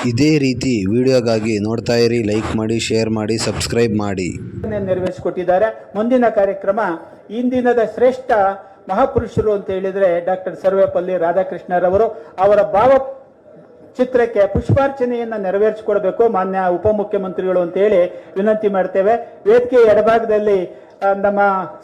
ಇದೇ ರೀತಿ ವಿಡಿಯೋಗಾಗಿ ನೋಡ್ತಾ ಇರಿ, ಲೈಕ್ ಮಾಡಿ, ಶೇರ್ ಮಾಡಿ, ಸಬ್ಸ್ಕ್ರೈಬ್ ಮಾಡಿ. ನೆರವೇರಿಸಿಕೊಟ್ಟಿದ್ದಾರೆ. ಮುಂದಿನ ಕಾರ್ಯಕ್ರಮ ಇಂದಿನದ ಶ್ರೇಷ್ಠ ಮಹಾಪುರುಷರು ಅಂತ ಹೇಳಿದ್ರೆ ಡಾಕ್ಟರ್ ಸರ್ವೇಪಲ್ಲಿ ರಾಧಾಕೃಷ್ಣರವರು. ಅವರ ಭಾವ ಚಿತ್ರಕ್ಕೆ ಪುಷ್ಪಾರ್ಚನೆಯನ್ನ ನೆರವೇರಿಸಿಕೊಡ್ಬೇಕು ಮಾನ್ಯ ಉಪಮುಖ್ಯಮಂತ್ರಿಗಳು ಅಂತ ಹೇಳಿ ವಿನಂತಿ ಮಾಡ್ತೇವೆ. ವೇದಿಕೆ ಎಡಭಾಗದಲ್ಲಿ ನಮ್ಮ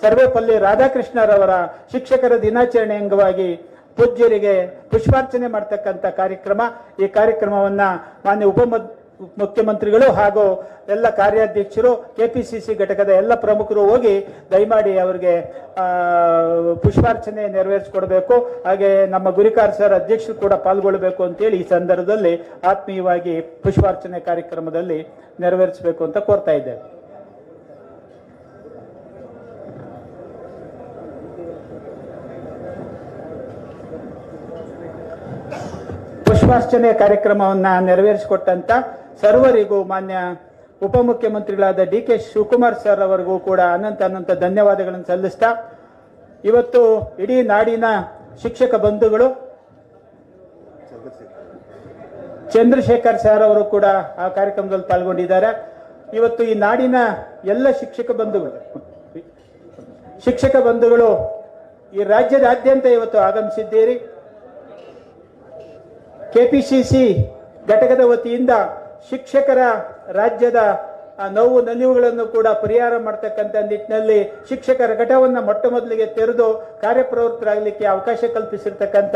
ಸರ್ವೇಪಲ್ಲಿ ರಾಧಾಕೃಷ್ಣರವರ ಶಿಕ್ಷಕರ ದಿನಾಚರಣೆ ಅಂಗವಾಗಿ ಪೂಜ್ಯರಿಗೆ ಪುಷ್ಪಾರ್ಚನೆ ಮಾಡ್ತಕ್ಕಂಥ ಕಾರ್ಯಕ್ರಮ. ಈ ಕಾರ್ಯಕ್ರಮವನ್ನ ಮಾನ್ಯ ಮುಖ್ಯಮಂತ್ರಿಗಳು ಹಾಗೂ ಎಲ್ಲ ಕಾರ್ಯಾಧ್ಯಕ್ಷರು, ಕೆಪಿಸಿಸಿ ಘಟಕದ ಎಲ್ಲ ಪ್ರಮುಖರು ಹೋಗಿ ದಯಮಾಡಿ ಅವರಿಗೆ ಪುಷ್ಪಾರ್ಚನೆ ನೆರವೇರಿಸಿಕೊಡ್ಬೇಕು. ಹಾಗೆ ನಮ್ಮ ಗುರಿಕಾರ್ ಸರ್ ಅಧ್ಯಕ್ಷರು ಕೂಡ ಪಾಲ್ಗೊಳ್ಳಬೇಕು ಅಂತೇಳಿ ಈ ಸಂದರ್ಭದಲ್ಲಿ ಆತ್ಮೀಯವಾಗಿ ಪುಷ್ಪಾರ್ಚನೆ ಕಾರ್ಯಕ್ರಮದಲ್ಲಿ ನೆರವೇರಿಸಬೇಕು ಅಂತ ಕೋರ್ತಾ ಇದ್ದೇವೆ. ಪುಷ್ಪಾರ್ಚನೆ ಕಾರ್ಯಕ್ರಮವನ್ನ ನೆರವೇರಿಸಿಕೊಟ್ಟಂತ ಸರ್ವರಿಗೂ ಮಾನ್ಯ ಉಪಮುಖ್ಯಮಂತ್ರಿಗಳಾದ ಡಿ.ಕೆ. ಶಿವಕುಮಾರ್ ಸರ್ ಅವರಿಗೂ ಕೂಡ ಅನಂತ ಧನ್ಯವಾದಗಳನ್ನು ಸಲ್ಲಿಸ್ತಾ, ಇವತ್ತು ಇಡೀ ನಾಡಿನ ಶಿಕ್ಷಕ ಬಂಧುಗಳು ಚಂದ್ರಶೇಖರ್ ಸರ್ ಅವರು ಕೂಡ ಆ ಕಾರ್ಯಕ್ರಮದಲ್ಲಿ ಪಾಲ್ಗೊಂಡಿದ್ದಾರೆ. ಇವತ್ತು ಈ ನಾಡಿನ ಎಲ್ಲ ಶಿಕ್ಷಕ ಬಂಧುಗಳು ಈ ರಾಜ್ಯದಾದ್ಯಂತ ಇವತ್ತು ಆಗಮಿಸಿದ್ದೀರಿ. ಕೆಪಿಸಿಸಿ ಘಟಕದ ವತಿಯಿಂದ ಶಿಕ್ಷಕರ ರಾಜ್ಯದ ನೋವು ನಲಿವುಗಳನ್ನು ಕೂಡ ಪರಿಹಾರ ಮಾಡತಕ್ಕಂಥ ನಿಟ್ಟಿನಲ್ಲಿ ಶಿಕ್ಷಕರ ಘಟಕವನ್ನು ಮೊಟ್ಟ ಮೊದಲಿಗೆ ತೆರೆದು ಕಾರ್ಯಪ್ರವೃತ್ತರಾಗಲಿಕ್ಕೆ ಅವಕಾಶ ಕಲ್ಪಿಸಿರ್ತಕ್ಕಂಥ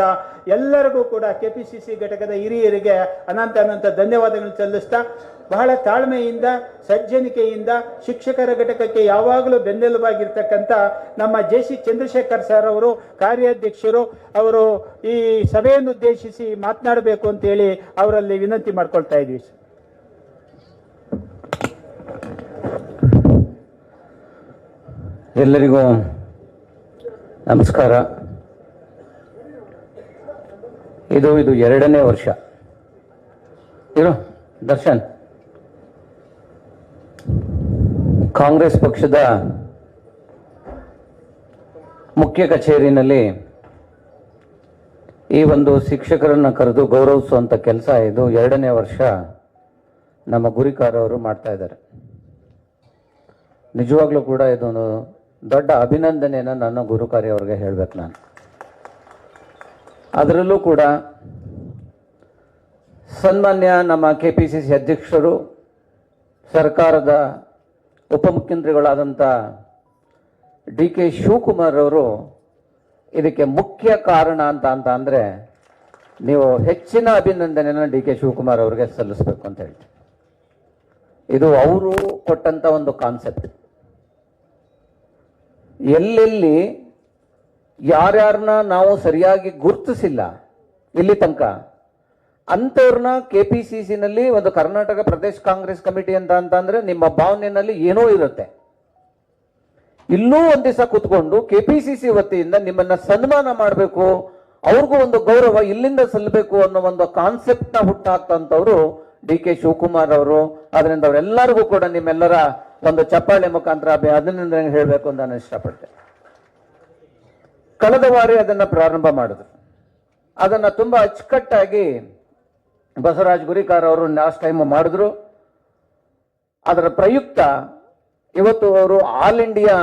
ಎಲ್ಲರಿಗೂ ಕೂಡ ಕೆಪಿಸಿಸಿ ಘಟಕದ ಹಿರಿಯರಿಗೆ ಅನಂತ ಧನ್ಯವಾದಗಳನ್ನು ಸಲ್ಲಿಸ್ತಾ, ಬಹಳ ತಾಳ್ಮೆಯಿಂದ ಸಜ್ಜನಿಕೆಯಿಂದ ಶಿಕ್ಷಕರ ಘಟಕಕ್ಕೆ ಯಾವಾಗಲೂ ಬೆನ್ನೆಲುಬಾಗಿರ್ತಕ್ಕಂಥ ನಮ್ಮ ಜೆ.ಸಿ. ಚಂದ್ರಶೇಖರ್ ಸರ್ ಅವರು ಕಾರ್ಯಾಧ್ಯಕ್ಷರು, ಅವರು ಈ ಸಭೆಯನ್ನು ಉದ್ದೇಶಿಸಿ ಮಾತನಾಡಬೇಕು ಅಂತೇಳಿ ಅವರಲ್ಲಿ ವಿನಂತಿ ಮಾಡ್ಕೊಳ್ತಾ ಇದ್ವಿ. ಎಲ್ಲರಿಗೂ ನಮಸ್ಕಾರ. ಇದು ಎರಡನೇ ವರ್ಷ ದರ್ಶನ್ ಕಾಂಗ್ರೆಸ್ ಪಕ್ಷದ ಮುಖ್ಯ ಕಚೇರಿನಲ್ಲಿ ಈ ಒಂದು ಶಿಕ್ಷಕರನ್ನು ಕರೆದು ಗೌರವಿಸುವಂಥ ಕೆಲಸ ಇದು ಎರಡನೇ ವರ್ಷ ನಮ್ಮ ಗುರಿಕಾರ ಅವರು ಮಾಡ್ತಾ ಇದ್ದಾರೆ. ನಿಜವಾಗ್ಲೂ ಕೂಡ ಇದೊಂದು ದೊಡ್ಡ ಅಭಿನಂದನೆಯನ್ನು ನನ್ನ ಗುರುಕಾರ್ಯ ಅವ್ರಿಗೆ ಹೇಳಬೇಕು. ನಾನು ಅದರಲ್ಲೂ ಕೂಡ ಸನ್ಮಾನ್ಯ ನಮ್ಮ ಕೆಪಿಸಿಸಿ ಅಧ್ಯಕ್ಷರು, ಸರ್ಕಾರದ ಉಪಮುಖ್ಯಮಂತ್ರಿಗಳಾದಂಥ ಡಿ.ಕೆ. ಶಿವಕುಮಾರ್ ಅವರು ಇದಕ್ಕೆ ಮುಖ್ಯ ಕಾರಣ ಅಂತ ಅಂದರೆ ನೀವು ಹೆಚ್ಚಿನ ಅಭಿನಂದನೆಯನ್ನು ಡಿ.ಕೆ. ಶಿವಕುಮಾರ್ ಅವರಿಗೆ ಸಲ್ಲಿಸಬೇಕು ಅಂತ ಹೇಳ್ತೀವಿ. ಇದು ಅವರು ಕೊಟ್ಟಂಥ ಒಂದು ಕಾನ್ಸೆಪ್ಟ್. ಎಲ್ಲೆಲ್ಲಿ ಯಾರ್ಯಾರನ್ನ ನಾವು ಸರಿಯಾಗಿ ಗುರುತಿಸಿಲ್ಲ ಇಲ್ಲಿ ತನಕ ಅಂಥವ್ರನ್ನ ಕೆಪಿಸಿಸಿನಲ್ಲಿ ಒಂದು ಕರ್ನಾಟಕ ಪ್ರದೇಶ ಕಾಂಗ್ರೆಸ್ ಕಮಿಟಿ ಅಂತಂದ್ರೆ ನಿಮ್ಮ ಭಾವನೆಯಲ್ಲಿ ಏನೋ ಇರುತ್ತೆ. ಇಲ್ಲೂ ಒಂದ್ ದಿವಸ ಕೂತ್ಕೊಂಡು ಕೆಪಿಸಿಸಿ ವತಿಯಿಂದ ನಿಮ್ಮನ್ನ ಸನ್ಮಾನ ಮಾಡಬೇಕು, ಅವ್ರಿಗೂ ಒಂದು ಗೌರವ ಇಲ್ಲಿಂದ ಸಲ್ಲಬೇಕು ಅನ್ನೋ ಒಂದು ಕಾನ್ಸೆಪ್ಟ್ ನ ಹುಟ್ಟಾಕ್ತಂಥವ್ರು ಡಿ.ಕೆ. ಶಿವಕುಮಾರ್ ಅವರು. ಅದರಿಂದ ಅವರೆಲ್ಲರಿಗೂ ಕೂಡ ನಿಮ್ಮೆಲ್ಲರ ಒಂದು ಚಪ್ಪಾಳೆ ಮುಖಾಂತರ ಅದನ್ನ ಹೇಳಬೇಕು ಅಂತ ನಾನು ಇಷ್ಟಪಡ್ತೇನೆ. ಕಳೆದ ಬಾರಿ ಅದನ್ನ ಪ್ರಾರಂಭ ಮಾಡಿದ್ರು. ಅದನ್ನ ತುಂಬಾ ಅಚ್ಚುಕಟ್ಟಾಗಿ ಬಸವರಾಜ್ ಗುರಿಕಾರ್ ಅವರು ಲಾಸ್ಟ್ ಟೈಮ್ ಮಾಡಿದ್ರು. ಅದರ ಪ್ರಯುಕ್ತ ಇವತ್ತು ಅವರು ಆಲ್ ಇಂಡಿಯಾ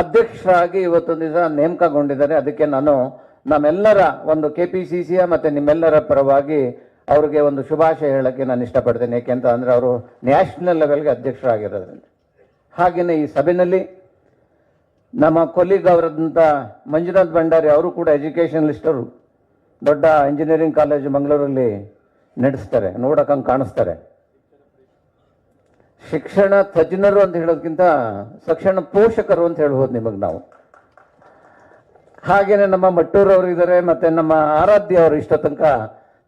ಅಧ್ಯಕ್ಷರಾಗಿ ಇವತ್ತೊಂದು ದಿವಸ ನೇಮಕಗೊಂಡಿದ್ದಾರೆ. ಅದಕ್ಕೆ ನಾನು ನಮ್ಮೆಲ್ಲರ ಒಂದು ಕೆಪಿಸಿಸಿಯ ಮತ್ತೆ ನಿಮ್ಮೆಲ್ಲರ ಪರವಾಗಿ ಅವ್ರಿಗೆ ಒಂದು ಶುಭಾಶಯ ಹೇಳಕ್ಕೆ ನಾನು ಇಷ್ಟಪಡ್ತೇನೆ. ಏಕೆಂತ ಅಂದ್ರೆ ಅವರು ನ್ಯಾಷನಲ್ ಲೆವೆಲ್ಗೆ ಅಧ್ಯಕ್ಷರಾಗಿರೋದ್ರಿಂದ. ಹಾಗೆಯೇ ಈ ಸಭೆಯಲ್ಲಿ ನಮ್ಮ ಕೊಲೀಗ್ ಅವರಂತ ಮಂಜುನಾಥ್ ಭಂಡಾರಿ ಅವರು ಕೂಡ ಎಜುಕೇಷನಲಿಸ್ಟ್, ಅವರು ದೊಡ್ಡ ಇಂಜಿನಿಯರಿಂಗ್ ಕಾಲೇಜ್ ಮಂಗಳೂರಲ್ಲಿ ನಡೆಸ್ತಾರೆ, ನೋಡಕ್ಕಂಗೆ ಕಾಣಿಸ್ತಾರೆ. ಶಿಕ್ಷಣ ತಜ್ಞರು ಅಂತ ಹೇಳೋದಕ್ಕಿಂತ ಶಿಕ್ಷಣ ಪೋಷಕರು ಅಂತ ಹೇಳ್ಬೋದು ನಿಮಗೆ ನಾವು. ಹಾಗೇನೆ ನಮ್ಮ ಮಟ್ಟೂರು ಅವರು ಇದ್ದಾರೆ, ಮತ್ತೆ ನಮ್ಮ ಆರಾಧ್ಯ ಅವರು ಇಷ್ಟ ತನಕ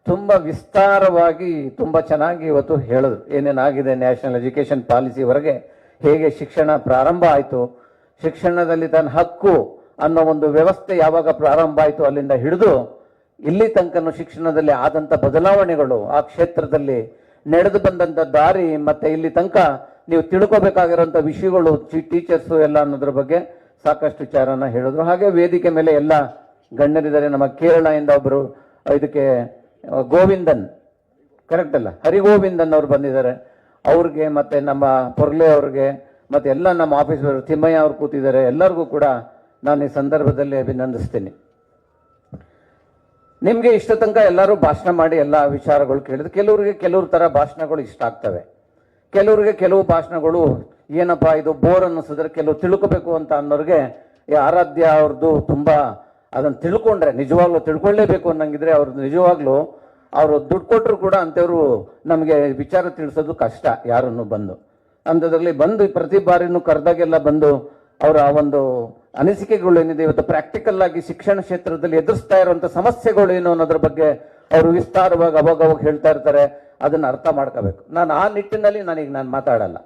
ತುಂಬಾ ವಿಸ್ತಾರವಾಗಿ ತುಂಬಾ ಚೆನ್ನಾಗಿ ಇವತ್ತು ಹೇಳಿದ್ರು ಏನೇನಾಗಿದೆ ನ್ಯಾಷನಲ್ ಎಜುಕೇಶನ್ ಪಾಲಿಸಿವರೆಗೆ, ಹೇಗೆ ಶಿಕ್ಷಣ ಪ್ರಾರಂಭ ಆಯಿತು, ಶಿಕ್ಷಣದಲ್ಲಿ ತನ್ನ ಹಕ್ಕು ಅನ್ನೋ ಒಂದು ವ್ಯವಸ್ಥೆ ಯಾವಾಗ ಪ್ರಾರಂಭ ಆಯಿತು ಅಲ್ಲಿಂದ ಹಿಡಿದು ಇಲ್ಲಿ ತನಕ ಶಿಕ್ಷಣದಲ್ಲಿ ಆದಂಥ ಬದಲಾವಣೆಗಳು, ಆ ಕ್ಷೇತ್ರದಲ್ಲಿ ನಡೆದು ಬಂದಂಥ ದಾರಿ, ಮತ್ತೆ ಇಲ್ಲಿ ತನಕ ನೀವು ತಿಳ್ಕೋಬೇಕಾಗಿರೋಂಥ ವಿಷಯಗಳು, ಟೀಚರ್ಸು ಎಲ್ಲ ಅನ್ನೋದ್ರ ಬಗ್ಗೆ ಸಾಕಷ್ಟು ವಿಚಾರನ ಹೇಳಿದ್ರು. ಹಾಗೆ ವೇದಿಕೆ ಮೇಲೆ ಎಲ್ಲ ಗಣ್ಯರಿದ್ದಾರೆ. ನಮ್ಮ ಕೇರಳದಿಂದ ಒಬ್ಬರು ಇದಕ್ಕೆ ಗೋವಿಂದನ್ ಕರೆಕ್ಟ್ ಅಲ್ಲ? ಹರಿಗೋವಿಂದನ್ ಅವ್ರು ಬಂದಿದ್ದಾರೆ, ಅವ್ರಿಗೆ ಮತ್ತೆ ನಮ್ಮ ಪೊರ್ಲೆ ಅವ್ರಿಗೆ ಮತ್ತೆ ಎಲ್ಲ ನಮ್ಮ ಆಫೀಸ್ ತಿಮ್ಮಯ್ಯ ಅವ್ರು ಕೂತಿದ್ದಾರೆ, ಎಲ್ಲರಿಗೂ ಕೂಡ ನಾನು ಈ ಸಂದರ್ಭದಲ್ಲಿ ಅಭಿನಂದಿಸ್ತೀನಿ. ನಿಮಗೆ ಇಷ್ಟ ತನಕ ಎಲ್ಲರೂ ಭಾಷಣ ಮಾಡಿ ಎಲ್ಲ ವಿಚಾರಗಳು ಕೇಳಿದ್ರೆ ಕೆಲವರಿಗೆ ಕೆಲವ್ರ ಥರ ಭಾಷಣಗಳು ಇಷ್ಟ ಆಗ್ತವೆ, ಕೆಲವರಿಗೆ ಕೆಲವು ಭಾಷಣಗಳು ಏನಪ್ಪಾ ಇದು ಬೋರ್ ಅನ್ನಿಸಿದ್ರೆ, ಕೆಲವು ತಿಳ್ಕೋಬೇಕು ಅಂತ ಅನ್ನೋರಿಗೆ ಈ ಆರಾಧ್ಯ ಅವ್ರದ್ದು ತುಂಬ ಅದನ್ನು ತಿಳ್ಕೊಂಡ್ರೆ ನಿಜವಾಗ್ಲೂ ತಿಳ್ಕೊಳ್ಳೇಬೇಕು ಅನ್ನಂಗಿದ್ರೆ ಅವ್ರದ್ದು ನಿಜವಾಗ್ಲೂ ಅವರು ದುಡ್ಡು ಕೊಟ್ಟರು ಕೂಡ ಅಂಥವ್ರು ನಮಗೆ ವಿಚಾರ ತಿಳಿಸೋದು ಕಷ್ಟ. ಯಾರನ್ನು ಬಂದು ಅಂಥದ್ರಲ್ಲಿ ಬಂದು ಪ್ರತಿ ಬಾರಿನೂ ಕರೆದಾಗೆಲ್ಲ ಬಂದು ಅವರ ಒಂದು ಅನಿಸಿಕೆಗಳು ಏನಿದೆ ಇವತ್ತು ಪ್ರಾಕ್ಟಿಕಲ್ ಆಗಿ ಶಿಕ್ಷಣ ಕ್ಷೇತ್ರದಲ್ಲಿ ಎದುರಿಸ್ತಾ ಇರುವಂಥ ಸಮಸ್ಯೆಗಳು ಏನು ಅನ್ನೋದ್ರ ಬಗ್ಗೆ ಅವರು ವಿಸ್ತಾರವಾಗಿ ಅವಾಗ ಹೇಳ್ತಾ ಇರ್ತಾರೆ. ಅದನ್ನು ಅರ್ಥ ಮಾಡ್ಕೋಬೇಕು. ನಾನು ಆ ನಿಟ್ಟಿನಲ್ಲಿ ನಾನು ಮಾತಾಡಲ್ಲ.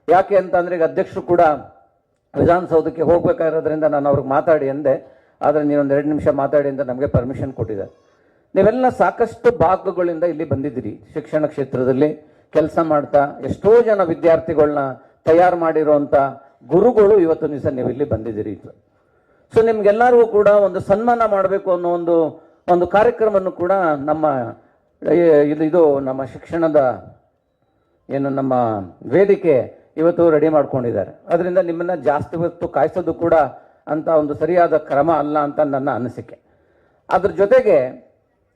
ಯಾಕೆ ಅಂತಂದ್ರೆ ಈಗ ಅಧ್ಯಕ್ಷರು ಕೂಡ ವಿಧಾನಸೌಧಕ್ಕೆ ಹೋಗ್ಬೇಕಾಗಿರೋದ್ರಿಂದ ನಾನು ಅವ್ರಿಗೆ ಮಾತಾಡಿ ಅಂದೆ, ಆದರೆ ನೀವೊಂದು 2 ನಿಮಿಷ ಮಾತಾಡಿ ಅಂತ ನಮಗೆ ಪರ್ಮಿಷನ್ ಕೊಟ್ಟಿದ್ದಾರೆ. ನೀವೆಲ್ಲ ಸಾಕಷ್ಟು ಭಾಗಗಳಿಂದ ಇಲ್ಲಿ ಬಂದಿದ್ದೀರಿ, ಶಿಕ್ಷಣ ಕ್ಷೇತ್ರದಲ್ಲಿ ಕೆಲಸ ಮಾಡ್ತಾ ಎಷ್ಟೋ ಜನ ವಿದ್ಯಾರ್ಥಿಗಳನ್ನ ತಯಾರು ಮಾಡಿರುವಂಥ ಗುರುಗಳು ಇವತ್ತು ದಿವಸ ನೀವು ಇಲ್ಲಿ ಬಂದಿದ್ದೀರಿ. ಸೊ ನಿಮ್ಗೆಲ್ಲರಿಗೂ ಕೂಡ ಒಂದು ಸನ್ಮಾನ ಮಾಡಬೇಕು ಅನ್ನೋ ಒಂದು ಕಾರ್ಯಕ್ರಮವನ್ನು ಕೂಡ ನಮ್ಮ ಇದು ನಮ್ಮ ಶಿಕ್ಷಣದ ಏನು ನಮ್ಮ ವೇದಿಕೆ ಇವತ್ತು ರೆಡಿ ಮಾಡ್ಕೊಂಡಿದ್ದಾರೆ. ಅದರಿಂದ ನಿಮ್ಮನ್ನ ಜಾಸ್ತಿ ಹೊತ್ತು ಕಾಯಿಸೋದು ಕೂಡ ಅಂತ ಒಂದು ಸರಿಯಾದ ಕ್ರಮ ಅಲ್ಲ ಅಂತ ನನ್ನ ಅನಿಸಿಕೆ. ಅದ್ರ ಜೊತೆಗೆ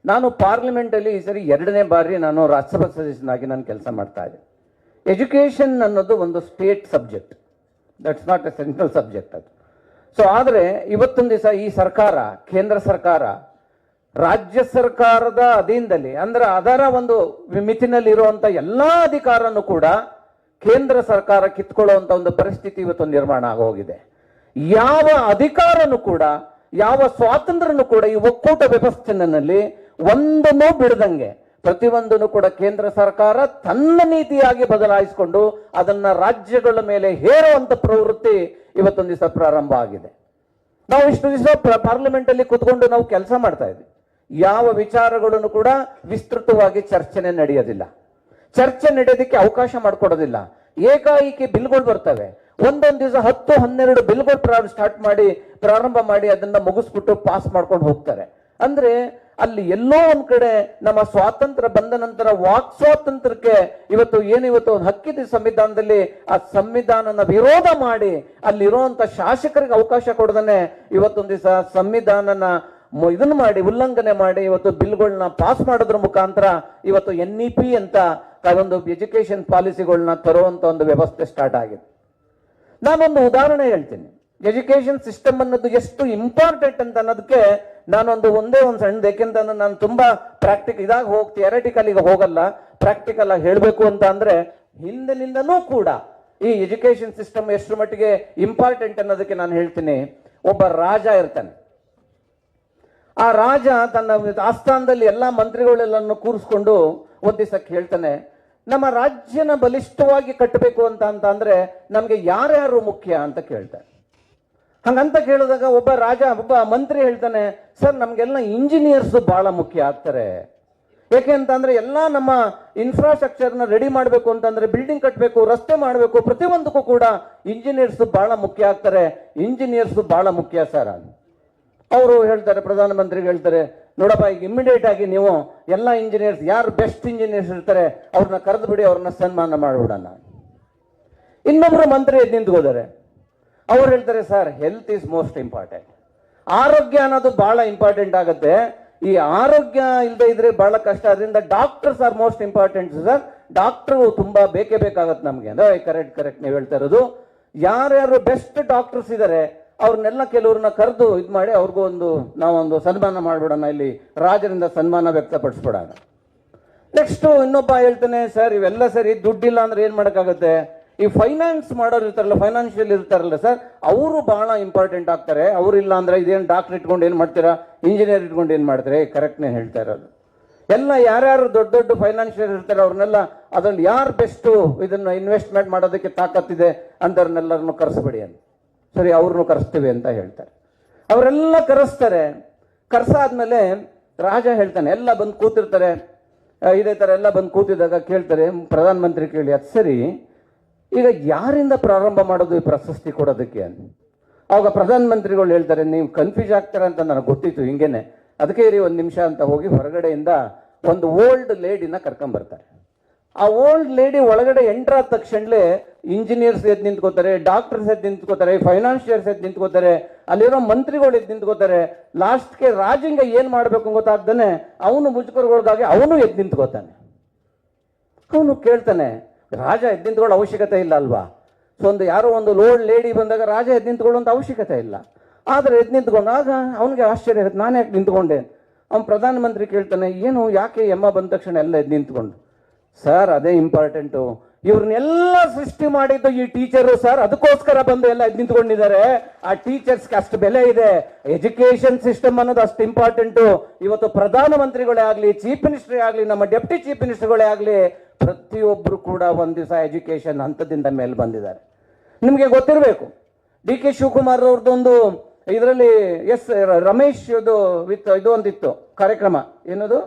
ನಾನು ಪಾರ್ಲಿಮೆಂಟಲ್ಲಿ ಈ ಸರಿ 2ನೇ ಬಾರಿ ನಾನು ರಾಜ್ಯಸಭಾ ಸದಸ್ಯನಾಗಿ ನಾನು ಕೆಲಸ ಮಾಡ್ತಾ ಇದ್ದೆ. ಎಜುಕೇಷನ್ ಅನ್ನೋದು ಒಂದು state subject, that's not A central subject ಅದು. ಸೊ ಆದರೆ ಇವತ್ತೊಂದು ದಿವಸ ಈ ಸರ್ಕಾರ, ಕೇಂದ್ರ ಸರ್ಕಾರ ರಾಜ್ಯ ಸರ್ಕಾರದ ಅಧೀನದಲ್ಲಿ ಅಂದ್ರೆ ಅದರ ಒಂದು ಮಿತಿನಲ್ಲಿ ಇರುವಂತ ಎಲ್ಲಾ ಅಧಿಕಾರನು ಕೂಡ ಕೇಂದ್ರ ಸರ್ಕಾರ ಕಿತ್ಕೊಳ್ಳುವಂತ ಒಂದು ಪರಿಸ್ಥಿತಿ ಇವತ್ತು ನಿರ್ಮಾಣ ಆಗೋಗಿದೆ. ಯಾವ ಅಧಿಕಾರನು ಕೂಡ, ಯಾವ ಸ್ವಾತಂತ್ರ್ಯನು ಕೂಡ ಈ ಒಕ್ಕೂಟ ವ್ಯವಸ್ಥೆನಲ್ಲಿ ಒಂದನ್ನು ಬಿಡದಂಗೆ ಪ್ರತಿಯೊಂದನ್ನು ಕೂಡ ಕೇಂದ್ರ ಸರ್ಕಾರ ತನ್ನ ನೀತಿಯಾಗಿ ಬದಲಾಯಿಸಿಕೊಂಡು ಅದನ್ನ ರಾಜ್ಯಗಳ ಮೇಲೆ ಹೇರುವಂತ ಪ್ರವೃತ್ತಿ ಇವತ್ತೊಂದು ದಿವಸ ಪ್ರಾರಂಭ ಆಗಿದೆ. ನಾವು ಇಷ್ಟು ದಿವಸ ಪಾರ್ಲಿಮೆಂಟ್ ಅಲ್ಲಿ ಕುತ್ಕೊಂಡು ನಾವು ಕೆಲಸ ಮಾಡ್ತಾ ಇದ್ವಿ. ಯಾವ ವಿಚಾರಗಳನ್ನು ಕೂಡ ವಿಸ್ತೃತವಾಗಿ ಚರ್ಚೆನೆ ನಡೆಯೋದಿಲ್ಲ, ಚರ್ಚೆ ನಡೆಯೋದಕ್ಕೆ ಅವಕಾಶ ಮಾಡಿಕೊಡೋದಿಲ್ಲ. ಏಕಾಏಕಿ ಬಿಲ್ಗಳು ಬರ್ತವೆ, ಒಂದೊಂದು ದಿವಸ 10-12 ಬಿಲ್ಗಳು ಪ್ರಾರಂಭ ಮಾಡಿ ಅದನ್ನ ಮುಗಿಸ್ಬಿಟ್ಟು ಪಾಸ್ ಮಾಡ್ಕೊಂಡು ಹೋಗ್ತಾರೆ. ಅಂದ್ರೆ ಅಲ್ಲಿ ಎಲ್ಲೋ ಒಂದ್ ಕಡೆ ನಮ್ಮ ಸ್ವಾತಂತ್ರ್ಯ ಬಂದ ನಂತರ ವಾಕ್ ಸ್ವಾತಂತ್ರ್ಯಕ್ಕೆ ಇವತ್ತು ಒಂದು ಹಕ್ಕಿದೆ ಸಂವಿಧಾನದಲ್ಲಿ, ಆ ಸಂವಿಧಾನನ ವಿರೋಧ ಮಾಡಿ ಅಲ್ಲಿರುವಂತ ಶಾಸಕರಿಗೆ ಅವಕಾಶ ಕೊಡದನೆ ಇವತ್ತೊಂದು ದಿವಸ ಸಂವಿಧಾನನ ಇದನ್ನ ಮಾಡಿ ಉಲ್ಲಂಘನೆ ಮಾಡಿ ಇವತ್ತು ಬಿಲ್ಗಳನ್ನ ಪಾಸ್ ಮಾಡೋದ್ರ ಮುಖಾಂತರ ಇವತ್ತು NEP ಅಂತ ಒಂದು ಎಜುಕೇಶನ್ ಪಾಲಿಸಿಗಳನ್ನ ತರುವಂತ ಒಂದು ವ್ಯವಸ್ಥೆ ಸ್ಟಾರ್ಟ್ ಆಗಿದೆ. ನಾನೊಂದು ಉದಾಹರಣೆ ಹೇಳ್ತೀನಿ. ಎಜುಕೇಶನ್ ಸಿಸ್ಟಮ್ ಅನ್ನೋದು ಎಷ್ಟು ಇಂಪಾರ್ಟೆಂಟ್ ಅಂತ ಅನ್ನೋದಕ್ಕೆ ನಾನೊಂದು ಒಂದೇ ಒಂದು ಸಣ್ಣ, ಯಾಕೆಂತಂದ್ರೆ ನಾನು ತುಂಬಾ ಥಿಯರಿಟಿಕಲ್ ಈಗ ಹೋಗಲ್ಲ, ಪ್ರಾಕ್ಟಿಕಲ್ ಆಗಿ ಹೇಳಬೇಕು ಅಂತ ಅಂದ್ರೆ ಹಿಂದಿನಿಂದನೂ ಕೂಡ ಈ ಎಜುಕೇಶನ್ ಸಿಸ್ಟಮ್ ಎಷ್ಟು ಮಟ್ಟಿಗೆ ಇಂಪಾರ್ಟೆಂಟ್ ಅನ್ನೋದಕ್ಕೆ ನಾನು ಹೇಳ್ತೀನಿ. ಒಬ್ಬ ರಾಜ ಇರ್ತಾನೆ, ಆ ರಾಜ ತನ್ನ ಆಸ್ಥಾನದಲ್ಲಿ ಎಲ್ಲಾ ಮಂತ್ರಿಗಳೆಲ್ಲನ್ನು ಕೂರಿಸ್ಕೊಂಡು ಒಂದ್ ದಿವಸಕ್ಕೆ ಹೇಳ್ತಾನೆ, ನಮ್ಮ ರಾಜ್ಯನ ಬಲಿಷ್ಠವಾಗಿ ಕಟ್ಟಬೇಕು ಅಂತ ಅಂದ್ರೆ ನಮ್ಗೆ ಯಾರ್ಯಾರು ಮುಖ್ಯ ಅಂತ ಕೇಳ್ತಾರೆ. ಹಂಗಂತ ಕೇಳಿದಾಗ ಒಬ್ಬ ಮಂತ್ರಿ ಹೇಳ್ತಾನೆ, ಸರ್ ನಮ್ಗೆಲ್ಲ ಇಂಜಿನಿಯರ್ಸ್ ಬಹಳ ಮುಖ್ಯ ಆಗ್ತಾರೆ. ಯಾಕೆ ಅಂತಂದ್ರೆ ಎಲ್ಲ ನಮ್ಮ ಇನ್ಫ್ರಾಸ್ಟ್ರಕ್ಚರ್ನ ರೆಡಿ ಮಾಡಬೇಕು ಅಂತಂದ್ರೆ, ಬಿಲ್ಡಿಂಗ್ ಕಟ್ಟಬೇಕು, ರಸ್ತೆ ಮಾಡಬೇಕು, ಪ್ರತಿಯೊಂದಕ್ಕೂ ಕೂಡ ಇಂಜಿನಿಯರ್ಸ್ ಬಹಳ ಮುಖ್ಯ ಆಗ್ತಾರೆ, ಇಂಜಿನಿಯರ್ಸ್ ಬಹಳ ಮುಖ್ಯ ಸರ್. ಅವರು ಹೇಳ್ತಾರೆ, ಪ್ರಧಾನಮಂತ್ರಿಗೆ ಹೇಳ್ತಾರೆ, ನೋಡಪ್ಪ ಈಗ ಇಮಿಡಿಯೇಟ್ ಆಗಿ ನೀವು ಎಲ್ಲ ಇಂಜಿನಿಯರ್ಸ್ ಯಾರು ಬೆಸ್ಟ್ ಇಂಜಿನಿಯರ್ಸ್ ಇರ್ತಾರೆ ಅವ್ರನ್ನ ಕರೆದು ಬಿಡಿ, ಅವ್ರನ್ನ ಸನ್ಮಾನ ಮಾಡಿಬಿಡೋಣ. ಇನ್ನೊಬ್ರು ಮಂತ್ರಿ ಎದ್ದು ನಿಂತ್ಕೋತಾರೆ, ಅವ್ರು ಹೇಳ್ತಾರೆ, sir health is most important, ಆರೋಗ್ಯ ಅನ್ನೋದು ಬಹಳ ಇಂಪಾರ್ಟೆಂಟ್ ಆಗುತ್ತೆ, ಈ ಆರೋಗ್ಯ ಇಲ್ಲದೆ ಇದ್ರೆ ಬಹಳ ಕಷ್ಟ, ಅದರಿಂದ doctors R most important sir, doctor ತುಂಬಾ ಬೇಕೇ ಬೇಕಾಗತ್ತೆ ನಮ್ಗೆ. ಅಂದ್ರೆ ಕರೆಕ್ಟ್ ನೀವು ಹೇಳ್ತಾ ಇರೋದು. ಯಾರ್ಯಾರು ಬೆಸ್ಟ್ ಡಾಕ್ಟರ್ಸ್ ಇದ್ದಾರೆ ಅವ್ರನ್ನೆಲ್ಲ ಕೆಲವ್ರನ್ನ ಕರೆದು ಇದು ಮಾಡಿ ಅವ್ರಿಗೂ ನಾವೊಂದು ಸನ್ಮಾನ ಮಾಡ್ಬಿಡೋಣ, ಇಲ್ಲಿ ರಾಜರಿಂದ ಸನ್ಮಾನ ವ್ಯಕ್ತಪಡಿಸ್ಬಿಡೋಣ. ನೆಕ್ಸ್ಟ್ ಇನ್ನೊಬ್ಬ ಹೇಳ್ತಾನೆ, ಸರ್ ಇವೆಲ್ಲ ಸರಿ, ದುಡ್ಡಿಲ್ಲ ಅಂದ್ರೆ ಏನ್ ಮಾಡಕ್ಕಾಗತ್ತೆ, ಈ ಫೈನಾನ್ಸ್ ಮಾಡೋರು ಇರ್ತಾರಲ್ಲ, ಫೈನಾನ್ಷಿಯಲ್ ಇರ್ತಾರಲ್ಲ ಸರ್, ಅವರು ಬಹಳ ಇಂಪಾರ್ಟೆಂಟ್ ಆಗ್ತಾರೆ, ಅವ್ರು ಇಲ್ಲ ಅಂದ್ರೆ ಇದೇನು ಡಾಕ್ಟರ್ ಇಟ್ಕೊಂಡು ಏನ್ ಮಾಡ್ತೀರಾ, ಇಂಜಿನಿಯರ್ ಇಟ್ಕೊಂಡು ಏನ್ ಮಾಡ್ತಾರೆ. ಕರೆಕ್ಟ್ನೇ ಹೇಳ್ತಾ ಇರೋದು. ಎಲ್ಲ ಯಾರ್ಯಾರು ದೊಡ್ಡ ದೊಡ್ಡ ಫೈನಾನ್ಷಿಯಲ್ ಇರ್ತಾರೆ ಅವ್ರನ್ನೆಲ್ಲ ಅದ್ರಲ್ಲಿ ಯಾರು ಬೆಸ್ಟ್ ಇದನ್ನ ಇನ್ವೆಸ್ಟ್ಮೆಂಟ್ ಮಾಡೋದಕ್ಕೆ ತಾಕತ್ತಿದೆ ಅಂತವ್ರನ್ನೆಲ್ಲರನ್ನು ಕರೆಸ್ಬೇಡಿ ಅಂತ. ಸರಿ, ಅವ್ರನ್ನು ಕರೆಸ್ತೀವಿ ಅಂತ ಹೇಳ್ತಾರೆ. ಅವರೆಲ್ಲ ಕರೆಸ್ತಾರೆ. ಕರ್ಸಾದ್ಮೇಲೆ ರಾಜ ಹೇಳ್ತಾನೆ, ಎಲ್ಲ ಬಂದು ಕೂತಿರ್ತಾರೆ, ಇದೇ ತರ ಎಲ್ಲ ಬಂದು ಕೂತಿದ್ದಾಗ ಕೇಳ್ತಾರೆ ಪ್ರಧಾನಮಂತ್ರಿ ಕೇಳಿ, ಅದು ಸರಿ ಈಗ ಯಾರಿಂದ ಪ್ರಾರಂಭ ಮಾಡೋದು ಈ ಪ್ರಶಸ್ತಿ ಕೊಡೋದಕ್ಕೆ ಅಂತ. ಅವಾಗ ಪ್ರಧಾನಮಂತ್ರಿಗಳು ಹೇಳ್ತಾರೆ, ನೀವು ಕನ್ಫ್ಯೂಸ್ ಆಗ್ತಾರೆ ಅಂತ ನನಗೆ ಗೊತ್ತಿತ್ತು ಹಿಂಗೇನೆ, ಅದಕ್ಕೆ ಇರಿ 1 ನಿಮಿಷ ಅಂತ ಹೋಗಿ ಹೊರಗಡೆಯಿಂದ ಒಂದು ಓಲ್ಡ್ ಲೇಡಿನ ಕರ್ಕೊಂಬರ್ತಾರೆ. ಆ ಓಲ್ಡ್ ಲೇಡಿ ಒಳಗಡೆ ಎಂಟ್ರ್ ಆದ ತಕ್ಷಣಲೇ ಇಂಜಿನಿಯರ್ಸ್ ಎದ್ದು ನಿಂತ್ಕೋತಾರೆ, ಡಾಕ್ಟರ್ಸ್ ಎದ್ದು ನಿಂತ್ಕೋತಾರೆ, ಫೈನಾನ್ಷಿಯರ್ಸ್ ಎದ್ದು ನಿಂತ್ಕೋತಾರೆ, ಅಲ್ಲಿರೋ ಮಂತ್ರಿಗಳು ಎದ್ದು ನಿಂತ್ಕೋತಾರೆ. ಲಾಸ್ಟ್ಗೆ ರಾಜಿಂಗ ಏನು ಮಾಡಬೇಕು ಗೊತ್ತಾಗ್ತಾನೆ ಅವನು ಮುಜುಗರಗೊಳಗಾಗಿ ಅವನು ಎದ್ದು ನಿಂತ್ಕೋತಾನೆ. ಅವನು ಕೇಳ್ತಾನೆ, ರಾಜ ಎದ್ದು ನಿಂತ್ಕೊಳ್ಳೋ ಅವಶ್ಯಕತೆ ಇಲ್ಲ ಅಲ್ವಾ? ಸೊ ಯಾರೋ ಒಂದು ಓಲ್ಡ್ ಲೇಡಿ ಬಂದಾಗ ರಾಜ ಎದ್ದು ನಿಂತ್ಕೊಳ್ಳುವಂಥ ಅವಶ್ಯಕತೆ ಇಲ್ಲ. ಆದರೆ ಎದ್ದು ನಿಂತ್ಕೊಂಡಾಗ ಅವನಿಗೆ ಆಶ್ಚರ್ಯ ಆಗುತ್ತೆ, ನಾನು ಯಾಕೆ ನಿಂತ್ಕೊಂಡೆ? ಅವ್ನು ಪ್ರಧಾನಮಂತ್ರಿ ಕೇಳ್ತಾನೆ, ಏನು ಯಾಕೆ ಎಮ್ಮ ಬಂದ ತಕ್ಷಣ ಎಲ್ಲ ಎದ್ದು ನಿಂತ್ಕೊಂಡು? ಸರ್ ಅದೇ ಇಂಪಾರ್ಟೆಂಟು, ಇವ್ರನ್ನೆಲ್ಲ ಸೃಷ್ಟಿ ಮಾಡಿದ್ದು ಈ ಟೀಚರು ಸರ್, ಅದಕ್ಕೋಸ್ಕರ ಬಂದು ಎಲ್ಲ ಎದ್ದು ನಿಂತ್ಕೊಂಡಿದ್ದಾರೆ. ಆ ಟೀಚರ್ಸ್ಗೆ ಅಷ್ಟು ಬೆಲೆ ಇದೆ. ಎಜುಕೇಶನ್ ಸಿಸ್ಟಮ್ ಅನ್ನೋದು ಅಷ್ಟು ಇಂಪಾರ್ಟೆಂಟು. ಇವತ್ತು ಪ್ರಧಾನಮಂತ್ರಿಗಳೇ ಆಗಲಿ, ಚೀಫ್ ಮಿನಿಸ್ಟರ್ ಆಗಲಿ, ನಮ್ಮ ಡೆಪ್ಟಿ ಚೀಫ್ ಮಿನಿಸ್ಟರ್ಗಳೇ ಆಗಲಿ, ಪ್ರತಿಯೊಬ್ಬರು ಕೂಡ ಒಂದು ದಿವಸ ಎಜುಕೇಶನ್ ಹಂತದಿಂದ ಮೇಲೆ ಬಂದಿದ್ದಾರೆ. ನಿಮಗೆ ಗೊತ್ತಿರಬೇಕು, ಡಿ ಕೆ ಶಿವಕುಮಾರ್ ಅವ್ರದ್ದೊಂದು ಇದರಲ್ಲಿ ರಮೇಶ್ ವಿತ್ ಇದು ಒಂದಿತ್ತು ಕಾರ್ಯಕ್ರಮ, ಏನದು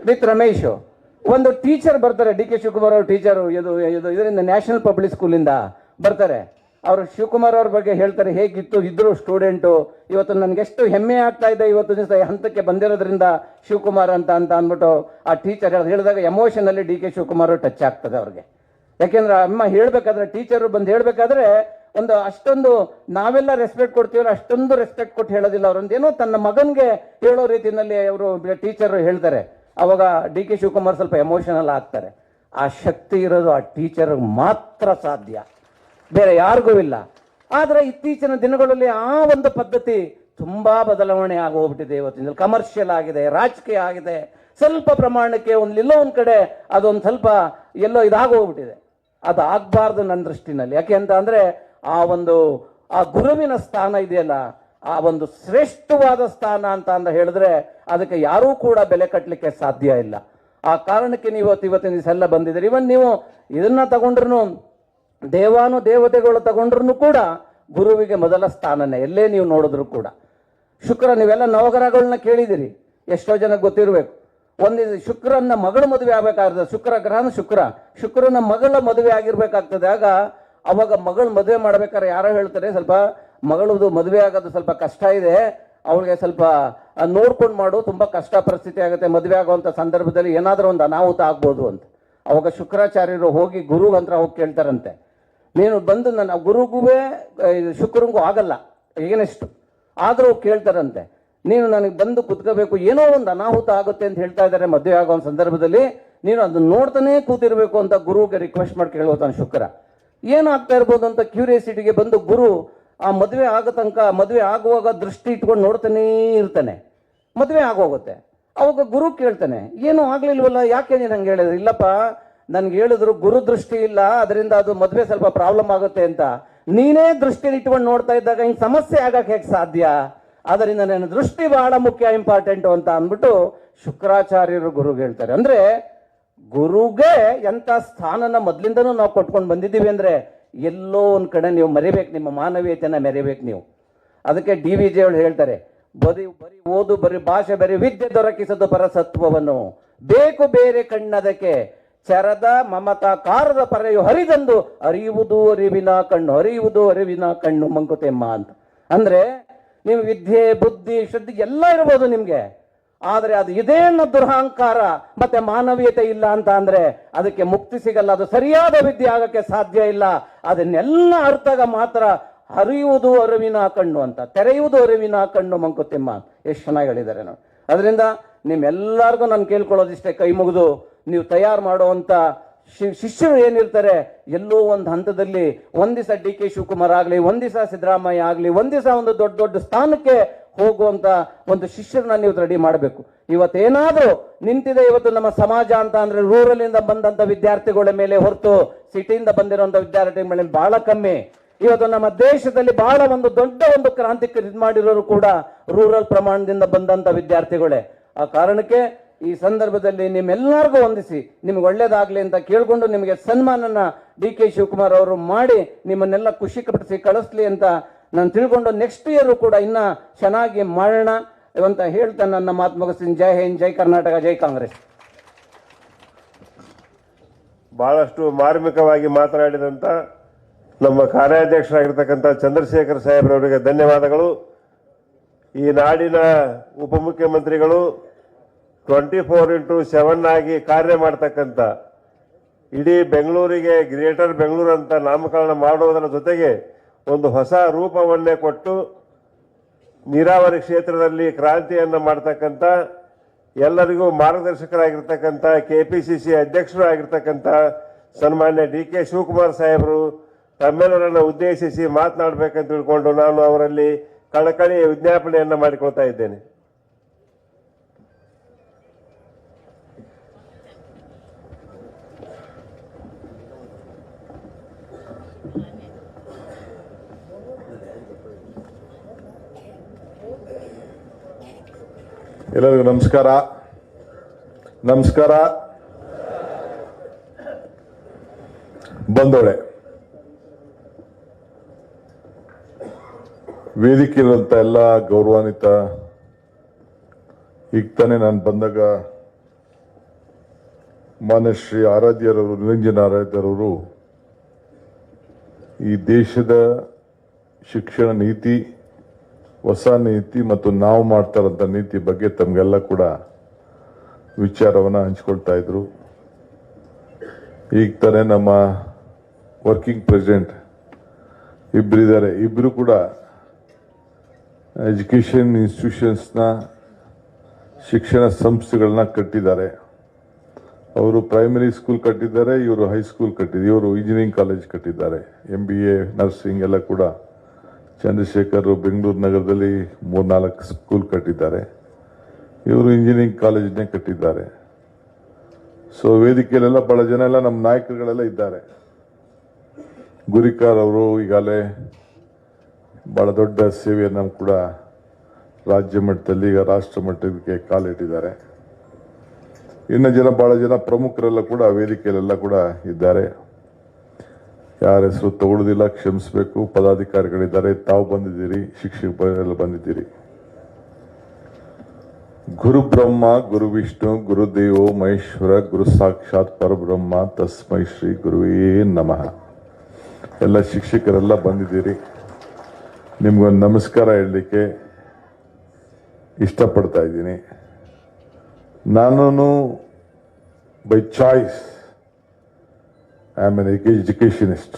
ವಿತ್ ರಮೇಶ್. ಒಂದು ಟೀಚರ್ ಬರ್ತಾರೆ, ಡಿ ಕೆ ಶಿವಕುಮಾರ್ ಅವ್ರ ಟೀಚರು, ಇದರಿಂದ ನ್ಯಾಷನಲ್ ಪಬ್ಲಿಕ್ ಸ್ಕೂಲಿಂದ ಬರ್ತಾರೆ. ಅವರು ಶಿವಕುಮಾರ್ ಅವ್ರ ಬಗ್ಗೆ ಹೇಳ್ತಾರೆ, ಹೇಗಿತ್ತು ಇದ್ರು ಸ್ಟೂಡೆಂಟು, ಇವತ್ತು ನನಗೆ ಎಷ್ಟು ಹೆಮ್ಮೆ ಆಗ್ತಾ ಇದೆ ಇವತ್ತು ದಿವಸ ಹಂತಕ್ಕೆ ಬಂದಿರೋದ್ರಿಂದ ಶಿವಕುಮಾರ್ ಅಂತ ಅಂದ್ಬಿಟ್ಟು ಆ ಟೀಚರ್ ಹೇಳಿದಾಗ ಎಮೋಷನಲ್ಲಿ ಡಿ ಕೆ ಶಿವಕುಮಾರ್ ಟಚ್ ಆಗ್ತದೆ ಅವ್ರಿಗೆ. ಯಾಕೆಂದ್ರೆ ಅಮ್ಮ ಹೇಳ್ಬೇಕಾದ್ರೆ, ಟೀಚರು ಬಂದು ಹೇಳ್ಬೇಕಾದ್ರೆ ಒಂದು ಅಷ್ಟೊಂದು ನಾವೆಲ್ಲ ರೆಸ್ಪೆಕ್ಟ್ ಕೊಡ್ತೀವಲ್ಲ ಅಷ್ಟೊಂದು ರೆಸ್ಪೆಕ್ಟ್ ಕೊಟ್ಟು ಹೇಳೋದಿಲ್ಲ. ಅವರೊಂದು ಏನೋ ತನ್ನ ಮಗನಿಗೆ ಹೇಳೋ ರೀತಿಯಲ್ಲಿ ಅವರು ಟೀಚರು ಹೇಳ್ತಾರೆ. ಅವಾಗ ಡಿ ಕೆ ಶಿವಕುಮಾರ್ ಸ್ವಲ್ಪ ಎಮೋಷನಲ್ ಆಗ್ತಾರೆ. ಆ ಶಕ್ತಿ ಇರೋದು ಆ ಟೀಚರ್ಗೆ ಮಾತ್ರ ಸಾಧ್ಯ, ಬೇರೆ ಯಾರಿಗೂ ಇಲ್ಲ. ಆದರೆ ಇತ್ತೀಚಿನ ದಿನಗಳಲ್ಲಿ ಆ ಒಂದು ಪದ್ಧತಿ ತುಂಬಾ ಬದಲಾವಣೆ ಆಗೋಗ್ಬಿಟ್ಟಿದೆ. ಇವತ್ತಿನ ಕಮರ್ಷಿಯಲ್ ಆಗಿದೆ, ರಾಜಕೀಯ ಆಗಿದೆ. ಸ್ವಲ್ಪ ಪ್ರಮಾಣಕ್ಕೆ ಎಲ್ಲೋ ಒಂದು ಕಡೆ ಅದೊಂದು ಸ್ವಲ್ಪ ಎಲ್ಲೋ ಇದಾಗೋಗ್ಬಿಟ್ಟಿದೆ. ಅದು ಆಗಬಾರ್ದು ನನ್ನ ದೃಷ್ಟಿನಲ್ಲಿ. ಯಾಕೆ ಅಂತ ಅಂದರೆ ಆ ಗುರುವಿನ ಸ್ಥಾನ ಇದೆಯಲ್ಲ, ಆ ಒಂದು ಶ್ರೇಷ್ಠವಾದ ಸ್ಥಾನ ಅಂತ ಹೇಳಿದ್ರೆ ಅದಕ್ಕೆ ಯಾರೂ ಕೂಡ ಬೆಲೆ ಕಟ್ಟಲಿಕ್ಕೆ ಸಾಧ್ಯ ಇಲ್ಲ. ಆ ಕಾರಣಕ್ಕೆ ನೀವು ಇವತ್ತಿನ ದಿವಸ ಎಲ್ಲ ಬಂದಿದ್ದೀರಿ. ಇವನ್ ನೀವು ಇದನ್ನ ತಗೊಂಡ್ರು, ದೇವತೆಗಳು ತಗೊಂಡ್ರು ಕೂಡ ಗುರುವಿಗೆ ಮೊದಲ ಸ್ಥಾನನೇ, ಎಲ್ಲೇ ನೀವು ನೋಡಿದ್ರು ಕೂಡ. ಶುಕ್ರ, ನೀವೆಲ್ಲ ನವಗ್ರಹಗಳನ್ನ ಕೇಳಿದಿರಿ, ಎಷ್ಟೋ ಜನಕ್ಕೆ ಗೊತ್ತಿರಬೇಕು. ಒಂದು ಶುಕ್ರನ ಮಗಳ ಮದುವೆ ಆಗಬೇಕಾಗ್ತದೆ, ಶುಕ್ರ ಗ್ರಹನ ಶುಕ್ರನ ಮಗಳ ಮದುವೆ ಆಗಿರ್ಬೇಕಾಗ್ತದೆ. ಅವಾಗ ಮಗಳ ಮದುವೆ ಮಾಡ್ಬೇಕಾದ್ರೆ ಯಾರೋ ಹೇಳ್ತಾರೆ, ಸ್ವಲ್ಪ ಮಗಳದು ಮದುವೆ ಆಗೋದು ಸ್ವಲ್ಪ ಕಷ್ಟ ಇದೆ, ಅವಳಿಗೆ ಸ್ವಲ್ಪ ನೋಡ್ಕೊಂಡು ಮಾಡು, ತುಂಬ ಕಷ್ಟ ಪರಿಸ್ಥಿತಿ ಆಗುತ್ತೆ, ಮದುವೆ ಆಗುವಂಥ ಸಂದರ್ಭದಲ್ಲಿ ಏನಾದರೂ ಒಂದು ಅನಾಹುತ ಆಗ್ಬೋದು ಅಂತ. ಅವಾಗ ಶುಕ್ರಾಚಾರ್ಯರು ಹೋಗಿ ಗುರುಗಂತ್ರ ಹೋಗಿ ಕೇಳ್ತಾರಂತೆ, ನೀನು ಬಂದು ನನ್ನ ಗುರುಗೂ ಶುಕ್ರಂಗೂ ಆಗಲ್ಲ ಏನೆಷ್ಟು ಆದರೂ ಕೇಳ್ತಾರಂತೆ, ನೀನು ನನಗೆ ಬಂದು ಕುತ್ಕೋಬೇಕು, ಏನೋ ಒಂದು ಅನಾಹುತ ಆಗುತ್ತೆ ಅಂತ ಹೇಳ್ತಾ ಇದ್ದಾರೆ ಮದುವೆ ಆಗೋ ಸಂದರ್ಭದಲ್ಲಿ, ನೀನು ಅದನ್ನ ನೋಡ್ತಾನೆ ಕೂತಿರ್ಬೇಕು ಅಂತ ಗುರುಗೆ ರಿಕ್ವೆಸ್ಟ್ ಮಾಡಿ ಕೇಳ್ಬೋತಾನೆ ಶುಕ್ರ. ಏನಾಗ್ತಾ ಇರ್ಬೋದು ಅಂತ ಕ್ಯೂರಿಯಾಸಿಟಿಗೆ ಬಂದು ಗುರು ಆ ಮದುವೆ ಆಗೋ ತನಕ, ಮದುವೆ ಆಗುವಾಗ ದೃಷ್ಟಿ ಇಟ್ಕೊಂಡು ನೋಡ್ತಾನೇ ಇರ್ತಾನೆ. ಮದುವೆ ಆಗೋಗುತ್ತೆ. ಅವಾಗ ಗುರು ಕೇಳ್ತಾನೆ, ಏನೂ ಆಗ್ಲಿಲ್ವಲ್ಲ, ಯಾಕೆ ನೀನು ಹಂಗೆ ಹೇಳಿದ್ರು? ಇಲ್ಲಪ್ಪ, ನನ್ಗೆ ಹೇಳಿದ್ರು ಗುರು ದೃಷ್ಟಿ ಇಲ್ಲ, ಅದರಿಂದ ಅದು ಮದುವೆ ಸ್ವಲ್ಪ ಪ್ರಾಬ್ಲಮ್ ಆಗುತ್ತೆ ಅಂತ. ನೀನೇ ದೃಷ್ಟಿ ಇಟ್ಕೊಂಡು ನೋಡ್ತಾ ಇದ್ದಾಗ ಹಿಂಗೆ ಸಮಸ್ಯೆ ಆಗಕ್ಕೆ ಹೇಗೆ ಸಾಧ್ಯ? ಅದರಿಂದ ನನ್ನ ದೃಷ್ಟಿ ಬಹಳ ಮುಖ್ಯ, ಇಂಪಾರ್ಟೆಂಟು ಅಂತ ಅಂದ್ಬಿಟ್ಟು ಶುಕ್ರಾಚಾರ್ಯರು ಗುರುಗೆ ಹೇಳ್ತಾರೆ. ಅಂದ್ರೆ ಗುರುಗೆ ಎಂಥ ಸ್ಥಾನನ ಮೊದಲಿಂದನೂ ನಾವು ಕೊಟ್ಕೊಂಡು ಬಂದಿದ್ದೀವಿ ಅಂದ್ರೆ ಎಲ್ಲೋ ಒಂದು ಕಡೆ ನೀವು ಮರಿಬೇಕು, ನಿಮ್ಮ ಮಾನವೀಯತೆಯನ್ನು ಮೆರಿಬೇಕು ನೀವು. ಅದಕ್ಕೆ ಡಿ ವಿ ಜಿ ಅವರು ಹೇಳ್ತಾರೆ, ಬರೀ ಓದು, ಬರೀ ಭಾಷೆ, ಬರೀ ವಿದ್ಯೆ ದೊರಕಿಸದು ಪರಸತ್ವವನ್ನು, ಬೇಕು ಬೇರೆ ಕಣ್ಣದಕ್ಕೆ ಚರದ ಮಮತಾ ಕಾರದ ಪರೆಯು ಹರಿದಂದು ಅರಿಯುವುದು ಅರಿವಿನ ಕಣ್ಣು, ಅರಿಯುವುದು ಅರಿವಿನ ಕಣ್ಣು ಮಂಕುತೆಮ್ಮ ಅಂತ. ಅಂದ್ರೆ ನೀವು ವಿದ್ಯೆ, ಬುದ್ಧಿ, ಶ್ರದ್ಧೆ ಎಲ್ಲ ಇರ್ಬೋದು ನಿಮ್ಗೆ, ಆದರೆ ಅದು ಇದೇ ಅನ್ನೋ ದುರಹಂಕಾರ ಮತ್ತೆ ಮಾನವೀಯತೆ ಇಲ್ಲ ಅಂತ ಅಂದ್ರೆ ಅದಕ್ಕೆ ಮುಕ್ತಿ ಸಿಗಲ್ಲ. ಅದು ಸರಿಯಾದ ವಿದ್ಯೆ ಆಗಕ್ಕೆ ಸಾಧ್ಯ ಇಲ್ಲ. ಅದನ್ನೆಲ್ಲ ಅರ್ಥಗ ಮಾತ್ರ ಹರಿಯುವುದು ಅರಿವಿನ ಕಣ್ಣು ಅಂತ, ತೆರೆಯುವುದು ಅರಿವಿನ ಕಣ್ಣು ಮಂಕುತಿಮ್ಮ. ಎಷ್ಟು ಚೆನ್ನಾಗಿ ಹೇಳಿದ್ದಾರೆ ನೋಡಿ. ಅದರಿಂದ ನಿಮ್ಮೆಲ್ಲರಿಗೂ ನಾನು ಕೇಳ್ಕೊಳ್ಳೋದಿಷ್ಟೇ, ಕೈ ಮುಗಿದು ನೀವು ತಯಾರು ಮಾಡುವಂತ ಶಿಷ್ಯರು ಏನಿರ್ತಾರೆ, ಎಲ್ಲೋ ಒಂದು ಹಂತದಲ್ಲಿ ಒಂದ್ ದಿವಸ ಡಿ ಕೆ ಶಿವಕುಮಾರ್ ಆಗಲಿ, ಒಂದ್ ದಿವಸ ಸಿದ್ದರಾಮಯ್ಯ ಆಗಲಿ, ಒಂದ್ ದಿವಸ ಒಂದು ದೊಡ್ಡ ದೊಡ್ಡ ಸ್ಥಾನಕ್ಕೆ ಹೋಗುವಂತ ಒಂದು ಶಿಷ್ಯರನ್ನ ನೀವು ರೆಡಿ ಮಾಡಬೇಕು. ಇವತ್ತೇನಾದ್ರೂ ನಿಂತಿದೆ ಇವತ್ತು ನಮ್ಮ ಸಮಾಜ ಅಂತ ಅಂದ್ರೆ ರೂರಲ್ ಇಂದ ಬಂದಂತ ವಿದ್ಯಾರ್ಥಿಗಳ ಮೇಲೆ ಹೊರತು ಸಿಟಿಯಿಂದ ಬಂದಿರುವಂತ ವಿದ್ಯಾರ್ಥಿಗಳ ಮೇಲೆ ಬಹಳ ಕಮ್ಮಿ. ಇವತ್ತು ನಮ್ಮ ದೇಶದಲ್ಲಿ ಬಹಳ ಒಂದು ದೊಡ್ಡ ಒಂದು ಕ್ರಾಂತಿಗೆ ಇದು ಮಾಡಿರೋರು ಕೂಡ ರೂರಲ್ ಪ್ರಮಾಣದಿಂದ ಬಂದಂತ ವಿದ್ಯಾರ್ಥಿಗಳೇ. ಆ ಕಾರಣಕ್ಕೆ ಈ ಸಂದರ್ಭದಲ್ಲಿ ನಿಮ್ಮೆಲ್ಲರಿಗೂ ವಂದಿಸಿ ನಿಮ್ಗೆ ಒಳ್ಳೇದಾಗ್ಲಿ ಅಂತ ಕೇಳ್ಕೊಂಡು ನಿಮಗೆ ಸನ್ಮಾನನ ಡಿ ಕೆ ಶಿವಕುಮಾರ್ ಅವರು ಮಾಡಿ ನಿಮ್ಮನ್ನೆಲ್ಲ ಖುಷಿ ಪಡಿಸಿ ಕಳಿಸ್ಲಿ ಅಂತ ನಾನು ತಿಳ್ಕೊಂಡು ನೆಕ್ಸ್ಟ್ ಇಯರ್ ಕೂಡ ಇನ್ನ ಚೆನ್ನಾಗಿ ಮಾಡೋಣ ಅಂತ ಹೇಳ್ತಾ ನನ್ನ ಮಾತು ಮುಗಿಸ್ತೀನಿ. ಜೈ ಹಿಂದ್, ಜೈ ಕರ್ನಾಟಕ, ಜೈ ಕಾಂಗ್ರೆಸ್. ಬಹಳಷ್ಟು ಮಾರ್ಮಿಕವಾಗಿ ಮಾತನಾಡಿದಂತ ನಮ್ಮ ಕಾರ್ಯಾಧ್ಯಕ್ಷರಾಗಿರ್ತಕ್ಕಂಥ ಚಂದ್ರಶೇಖರ್ ಸಾಹೇಬ್ರವರಿಗೆ ಧನ್ಯವಾದಗಳು. ಈ ನಾಡಿನ ಉಪಮುಖ್ಯಮಂತ್ರಿಗಳು 24x7 ಆಗಿ ಕಾರ್ಯ ಮಾಡ್ತಕ್ಕಂಥ, ಇಡೀ ಬೆಂಗಳೂರಿಗೆ ಗ್ರೇಟರ್ ಬೆಂಗಳೂರು ಅಂತ ನಾಮಕರಣ ಮಾಡುವುದರ ಜೊತೆಗೆ ಒಂದು ಹೊಸ ರೂಪವನ್ನೇ ಕೊಟ್ಟು ನೀರಾವರಿ ಕ್ಷೇತ್ರದಲ್ಲಿ ಕ್ರಾಂತಿಯನ್ನು ಮಾಡ್ತಕ್ಕಂಥ, ಎಲ್ಲರಿಗೂ ಮಾರ್ಗದರ್ಶಕರಾಗಿರ್ತಕ್ಕಂಥ KPCC ಅಧ್ಯಕ್ಷರು ಆಗಿರ್ತಕ್ಕಂಥ ಸನ್ಮಾನ್ಯ DK ಶಿವಕುಮಾರ್ ಸಾಹೇಬರು ತಮ್ಮೆಲ್ಲರನ್ನು ಉದ್ದೇಶಿಸಿ ಮಾತನಾಡಬೇಕಂತ ತಿಳ್ಕೊಂಡು ನಾನು ಅವರಲ್ಲಿ ಕಳಕಳಿಯ ವಿಜ್ಞಾಪನೆಯನ್ನು ಮಾಡಿಕೊಳ್ತಾ ಇದ್ದೇನೆ. ಎಲ್ಲರಿಗೂ ನಮಸ್ಕಾರ. ಬಂದೋಳೆ ವೇದಿಕೆಯಿರುವಂತ ಎಲ್ಲ ಗೌರವಾನ್ವಿತ, ಈಗ ತಾನೇ ನಾನು ಬಂದಾಗ ಮಾನ್ಯ ಶ್ರೀ ಆರಾಧ್ಯರವರು, ನಿರಂಜನ ಆರಾಧ್ಯರವರು ಈ ದೇಶದ ಶಿಕ್ಷಣ ನೀತಿ, ಹೊಸ ನೀತಿ ಮತ್ತು ನಾವು ಮಾಡ್ತಾ ಇರೋಂಥ ನೀತಿ ಬಗ್ಗೆ ತಮಗೆಲ್ಲ ಕೂಡ ವಿಚಾರವನ್ನು ಹಂಚ್ಕೊಳ್ತಾ ಇದ್ರು. ಈಗ ತಾನೇ ನಮ್ಮ ವರ್ಕಿಂಗ್ ಪ್ರೆಸಿಡೆಂಟ್ ಇಬ್ಬರಿದ್ದಾರೆ, ಇಬ್ಬರು ಕೂಡ ಎಜುಕೇಷನ್ ಇನ್ಸ್ಟಿಟ್ಯೂಷನ್ಸ್ನ, ಶಿಕ್ಷಣ ಸಂಸ್ಥೆಗಳನ್ನ ಕಟ್ಟಿದ್ದಾರೆ. ಅವರು ಪ್ರೈಮರಿ ಸ್ಕೂಲ್ ಕಟ್ಟಿದ್ದಾರೆ, ಇವರು ಹೈಸ್ಕೂಲ್ ಕಟ್ಟಿದ್ದಾರೆ, ಇವರು ಇಂಜಿನಿಯರಿಂಗ್ ಕಾಲೇಜ್ ಕಟ್ಟಿದ್ದಾರೆ. MBA ನರ್ಸಿಂಗ್ ಎಲ್ಲ ಕೂಡ ಚಂದ್ರಶೇಖರ್ ಬೆಂಗಳೂರು ನಗರದಲ್ಲಿ 3-4 ಸ್ಕೂಲ್ ಕಟ್ಟಿದ್ದಾರೆ. ಇವರು ಇಂಜಿನಿಯರಿಂಗ್ ಕಾಲೇಜನ್ನೇ ಕಟ್ಟಿದ್ದಾರೆ. ಸೊ ವೇದಿಕೆಯಲ್ಲೆಲ್ಲ ಬಹಳ ಜನ ಎಲ್ಲ ನಮ್ಮ ನಾಯಕರುಗಳೆಲ್ಲ ಇದ್ದಾರೆ. ಗುರಿಕಾರ್ ಅವರು ಈಗಾಗಲೇ ಬಹಳ ದೊಡ್ಡ ಸೇವೆಯನ್ನು ಕೂಡ ರಾಜ್ಯ ಮಟ್ಟದಲ್ಲಿ, ಈಗ ರಾಷ್ಟ್ರ ಮಟ್ಟಕ್ಕೆ ಕಾಲಿಟ್ಟಿದ್ದಾರೆ. ಇನ್ನು ಬಹಳ ಜನ ಪ್ರಮುಖರೆಲ್ಲ ಕೂಡ ವೇದಿಕೆಯಲ್ಲೆಲ್ಲ ಕೂಡ ಇದ್ದಾರೆ. ಯಾರ ಹೆಸರು ತಗೊಳ್ಳೋದಿಲ್ಲ, ಕ್ಷಮಿಸಬೇಕು. ಪದಾಧಿಕಾರಿಗಳಿದ್ದಾರೆ, ತಾವು ಬಂದಿದ್ದೀರಿ, ಶಿಕ್ಷಕರೆಲ್ಲ ಬಂದಿದ್ದೀರಿ. ಗುರು ಬ್ರಹ್ಮ ಗುರು ವಿಷ್ಣು ಗುರುದೇವೋ ಮಹೇಶ್ವರ ಗುರು ಸಾಕ್ಷಾತ್ ಪರಬ್ರಹ್ಮ ತಸ್ಮೈ ಶ್ರೀ ಗುರುವೇ ನಮಃ. ಎಲ್ಲ ಶಿಕ್ಷಕರೆಲ್ಲ ಬಂದಿದ್ದೀರಿ. ನಿಮ್ಗೊಂದು ನಮಸ್ಕಾರ ಹೇಳಲಿಕ್ಕೆ ಇಷ್ಟಪಡ್ತಾ ಇದ್ದೀನಿ. ನಾನು by choice I am an educationist.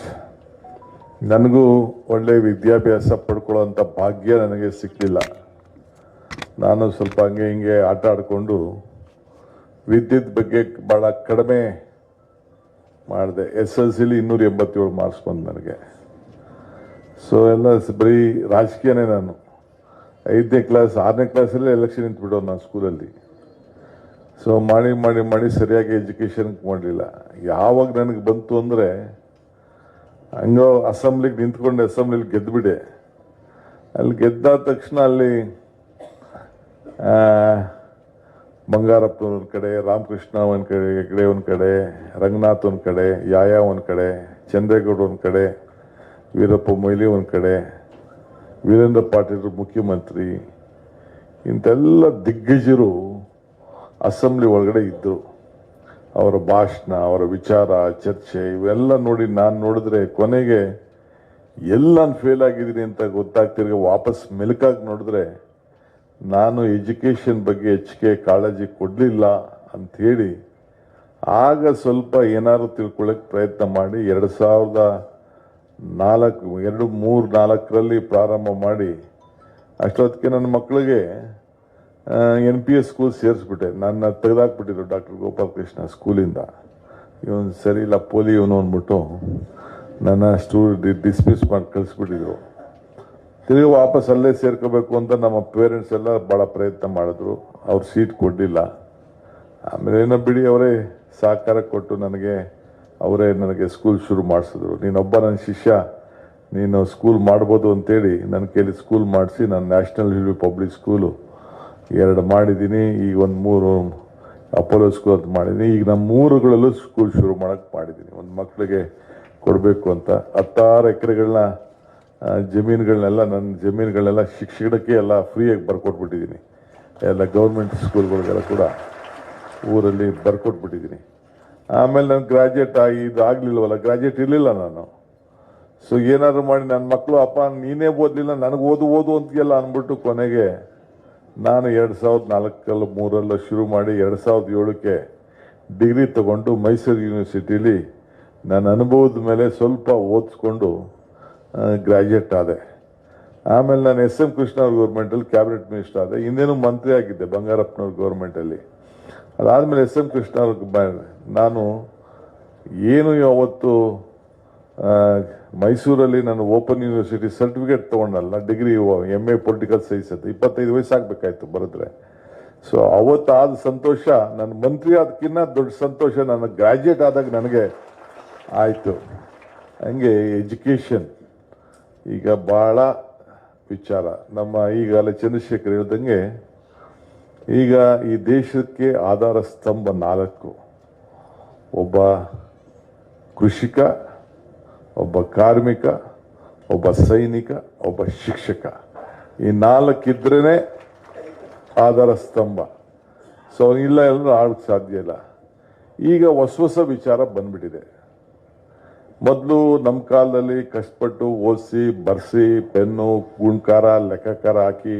ನನಗೂ ಒಳ್ಳೆ ವಿದ್ಯಾಭ್ಯಾಸ ಪಡ್ಕೊಳ್ಳೋಂಥ ಭಾಗ್ಯ ನನಗೆ ಸಿಕ್ಕಲಿಲ್ಲ. ನಾನು ಸ್ವಲ್ಪ ಹಂಗೆ ಹಿಂಗೆ ಆಟ ಆಡಿಕೊಂಡು ವಿದ್ಯುತ್ ಬಗ್ಗೆ ಭಾಳ ಕಡಿಮೆ ಮಾಡಿದೆ. SSLCಲಿ 287 ಮಾರ್ಕ್ಸ್ ಬಂದು ನನಗೆ. ಸೊ ಎಲ್ಲ ಬರೀ ರಾಜಕೀಯನೇ. ನಾನು 5ನೇ ಕ್ಲಾಸ್ 6ನೇ ಕ್ಲಾಸಲ್ಲೇ ಎಲೆಕ್ಷನ್ ನಿಂತ್ಬಿಡೋದು ನಾನು ಸ್ಕೂಲಲ್ಲಿ. ಸೊ ಮಾಡಿ ಸರಿಯಾಗಿ ಎಜುಕೇಷನ್ ಮಾಡಲಿಲ್ಲ. ಯಾವಾಗ ನನಗೆ ಬಂತು ಅಂದರೆ ಹಂಗೋ ಅಸೆಂಬ್ಲಿಗೆ ನಿಂತ್ಕೊಂಡು ಅಸೆಂಬ್ಲಿಲಿ ಗೆದ್ದುಬಿಡೆ. ಅಲ್ಲಿ ಗೆದ್ದಾದ ತಕ್ಷಣ ಅಲ್ಲಿ ಬಂಗಾರಪ್ಪ ಒಂದು ಕಡೆ, ರಾಮಕೃಷ್ಣ ಒಂದು ಕಡೆ ಒಂದು ಕಡೆ, ರಂಗನಾಥ್ ಒಂದು ಕಡೆ, ಯಾಯ ಒಂದು ಕಡೆ, ಚಂದ್ರೇಗೌಡ ಒಂದು ಕಡೆ, ವೀರಪ್ಪ ಮೊಯ್ಲಿ ಒಂದು ಕಡೆ, ವೀರೇಂದ್ರ ಪಾಟೀಲ್ ಮುಖ್ಯಮಂತ್ರಿ, ಇಂಥೆಲ್ಲ ದಿಗ್ಗಜರು ಅಸೆಂಬ್ಲಿ ಒಳಗಡೆ ಇದ್ದರು. ಅವರ ಭಾಷಣ, ಅವರ ವಿಚಾರ, ಚರ್ಚೆ ಇವೆಲ್ಲ ನೋಡಿ ನಾನು ನೋಡಿದ್ರೆ ಕೊನೆಗೆ ಎಲ್ಲ ನಾನು ಫೇಲ್ ಆಗಿದ್ದೀನಿ ಅಂತ ಗೊತ್ತಾಗ್ತಿರ್ಗ ವಾಪಸ್ ಮೆಲುಕಾಗಿ ನೋಡಿದ್ರೆ ನಾನು ಎಜುಕೇಷನ್ ಬಗ್ಗೆ ಹೆಚ್ಚಿಗೆ ಕಾಳಜಿ ಕೊಡಲಿಲ್ಲ ಅಂಥೇಳಿ ಆಗ ಸ್ವಲ್ಪ ಏನಾದ್ರು ತಿಳ್ಕೊಳ್ಳೋಕೆ ಪ್ರಯತ್ನ ಮಾಡಿ 2004 ಪ್ರಾರಂಭ ಮಾಡಿ ಅಷ್ಟೊತ್ತಿಗೆ ನನ್ನ ಮಕ್ಕಳಿಗೆ NPS ಸ್ಕೂಲ್ ಸೇರಿಸ್ಬಿಟ್ಟೆ. ನನ್ನ ತೆಗೆದಾಕ್ಬಿಟ್ಟಿದ್ರು ಡಾಕ್ಟರ್ ಗೋಪಾಲಕೃಷ್ಣ ಸ್ಕೂಲಿಂದ. ಇವನು ಸರಿ ಇಲ್ಲ ಪೋಲಿ ಇವನು ಅಂದ್ಬಿಟ್ಟು ನನ್ನ ಡಿಸ್ಮಿಸ್ ಮಾಡಿ ಕಳಿಸ್ಬಿಟ್ಟಿದ್ರು. ತಿರುಗಿ ವಾಪಸ್ ಅಲ್ಲೇ ಸೇರ್ಕೋಬೇಕು ಅಂತ ನಮ್ಮ ಪೇರೆಂಟ್ಸ್ ಎಲ್ಲ ಭಾಳ ಪ್ರಯತ್ನ ಮಾಡಿದ್ರು. ಅವ್ರು ಸೀಟ್ ಕೊಡಲಿಲ್ಲ. ಆಮೇಲೆ ಏನೋ ಬಿಡಿ, ಅವರೇ ಸಹಕಾರ ಕೊಟ್ಟು ಅವರೇ ನನಗೆ ಸ್ಕೂಲ್ ಶುರು ಮಾಡಿಸಿದ್ರು. ನೀನೊಬ್ಬ ನನ್ನ ಶಿಷ್ಯ, ನೀನು ಸ್ಕೂಲ್ ಮಾಡ್ಬೋದು ಅಂತೇಳಿ ನನ್ನ ಕೈಲಿ ಸ್ಕೂಲ್ ಮಾಡಿಸಿ ನಾನು ನ್ಯಾಷನಲ್ ಹಿಲ್ವಿ ಪಬ್ಲಿಕ್ ಸ್ಕೂಲು 2 ಮಾಡಿದ್ದೀನಿ. ಈಗ ಒಂದು 3 ಅಪೋಲೋ ಸ್ಕೂಲ್ ಅಂತ ಮಾಡಿದ್ದೀನಿ. ಈಗ ನಮ್ಮ 3ಗಳಲ್ಲೂ ಸ್ಕೂಲ್ ಶುರು ಮಾಡೋಕ್ಕೆ ಮಾಡಿದ್ದೀನಿ. ಒಂದು ಮಕ್ಕಳಿಗೆ ಕೊಡಬೇಕು ಅಂತ 16 ಎಕರೆಗಳನ್ನ ಜಮೀನುಗಳನ್ನೆಲ್ಲ, ನನ್ನ ಜಮೀನುಗಳನ್ನೆಲ್ಲ ಶಿಕ್ಷಣಕ್ಕೆ ಎಲ್ಲ ಫ್ರೀಯಾಗಿ ಬರ್ಕೊಟ್ಬಿಟ್ಟಿದ್ದೀನಿ. ಎಲ್ಲ ಗೌರ್ಮೆಂಟ್ ಸ್ಕೂಲ್ಗಳಿಗೆಲ್ಲ ಕೂಡ ಊರಲ್ಲಿ ಬರ್ಕೊಟ್ಬಿಟ್ಟಿದ್ದೀನಿ. ಆಮೇಲೆ ನಾನು ಗ್ರಾಜ್ಯುಯೇಟ್ ಆಗಲಿಲ್ವಲ್ಲ, ಗ್ರಾಜ್ಯುಯೇಟ್ ಇರಲಿಲ್ಲ ನಾನು. ಸೊ ಏನಾದ್ರು ಮಾಡಿ ನನ್ನ ಮಕ್ಕಳು, ಅಪ್ಪ ನೀನೇ ಓದಲಿಲ್ಲ, ನನಗೆ ಓದು ಅಂತೀಯಲ್ಲ ಅಂದ್ಬಿಟ್ಟು ಕೊನೆಗೆ ನಾನು 2004-3 ಶುರು ಮಾಡಿ 2007ಕ್ಕೆ ಡಿಗ್ರಿ ತಗೊಂಡು ಮೈಸೂರು ಯೂನಿವರ್ಸಿಟಿಲಿ ನನ್ನ ಅನುಭವದ ಮೇಲೆ ಸ್ವಲ್ಪ ಓದಿಸ್ಕೊಂಡು ಗ್ರ್ಯಾಜುಯೇಟ್ ಆದೆ. ಆಮೇಲೆ ನಾನು ಎಸ್ ಎಂ ಕೃಷ್ಣ ಅವ್ರ ಗೌರ್ಮೆಂಟಲ್ಲಿ ಕ್ಯಾಬಿನೆಟ್ ಮಿನಿಸ್ಟರ್ ಆದೆ. ಹಿಂದೇನು ಮಂತ್ರಿ ಆಗಿದ್ದೆ ಬಂಗಾರಪ್ಪನವ್ರ ಗೌರ್ಮೆಂಟಲ್ಲಿ. ಅದಾದಮೇಲೆ ಎಸ್ ಎಂ ಕೃಷ್ಣ ಅವ್ರಿಗೆ ನಾನು ಏನು ಅವತ್ತು ಮೈಸೂರಲ್ಲಿ ನಾನು ಓಪನ್ ಯೂನಿವರ್ಸಿಟಿ ಸರ್ಟಿಫಿಕೇಟ್ ತೊಗೊಂಡಲ್ಲ, ಡಿಗ್ರಿ MA ಪೊಲಿಟಿಕಲ್ ಸೈನ್ಸ್ ಅಂತ 25 ವಯಸ್ಸಾಗಬೇಕಾಯ್ತು ಬರೆದ್ರೆ. ಸೊ ಅವತ್ತು ಆದ ಸಂತೋಷ ನನ್ನ ಮಂತ್ರಿ ಅದಕ್ಕಿಂತ ದೊಡ್ಡ ಸಂತೋಷ ನನ್ನ ಗ್ರ್ಯಾಜುಯೇಟ್ ಆದಾಗ ನನಗೆ ಆಯಿತು. ಹಂಗೆ ಎಜುಕೇಷನ್ ಈಗ ಭಾಳ ವಿಚಾರ. ನಮ್ಮ ಈಗಾಗಲೇ ಚಂದ್ರಶೇಖರ್ ಹೇಳ್ದಂಗೆ ಈಗ ಈ ದೇಶಕ್ಕೆ ಆಧಾರ ಸ್ತಂಭ 4: ಒಬ್ಬ ಕೃಷಿಕ, ಒಬ್ಬ ಕಾರ್ಮಿಕ, ಒಬ್ಬ ಸೈನಿಕ, ಒಬ್ಬ ಶಿಕ್ಷಕ. ಈ 4 ಇದ್ರೇ ಆಧಾರ ಸ್ತಂಭ. ಸೊ ಇಲ್ಲ ಎಲ್ಲರೂ ಆಡೋಕ್ಕೆ ಸಾಧ್ಯ ಇಲ್ಲ. ಈಗ ಹೊಸ ವಿಚಾರ ಬಂದ್ಬಿಟ್ಟಿದೆ. ಮೊದಲು ನಮ್ಮ ಕಾಲದಲ್ಲಿ ಕಷ್ಟಪಟ್ಟು ಓದಿಸಿ ಬರ್ಸಿ ಪೆನ್ನು ಗುಣ್ಕಾರ ಲೆಕ್ಕಾಕಾರ ಹಾಕಿ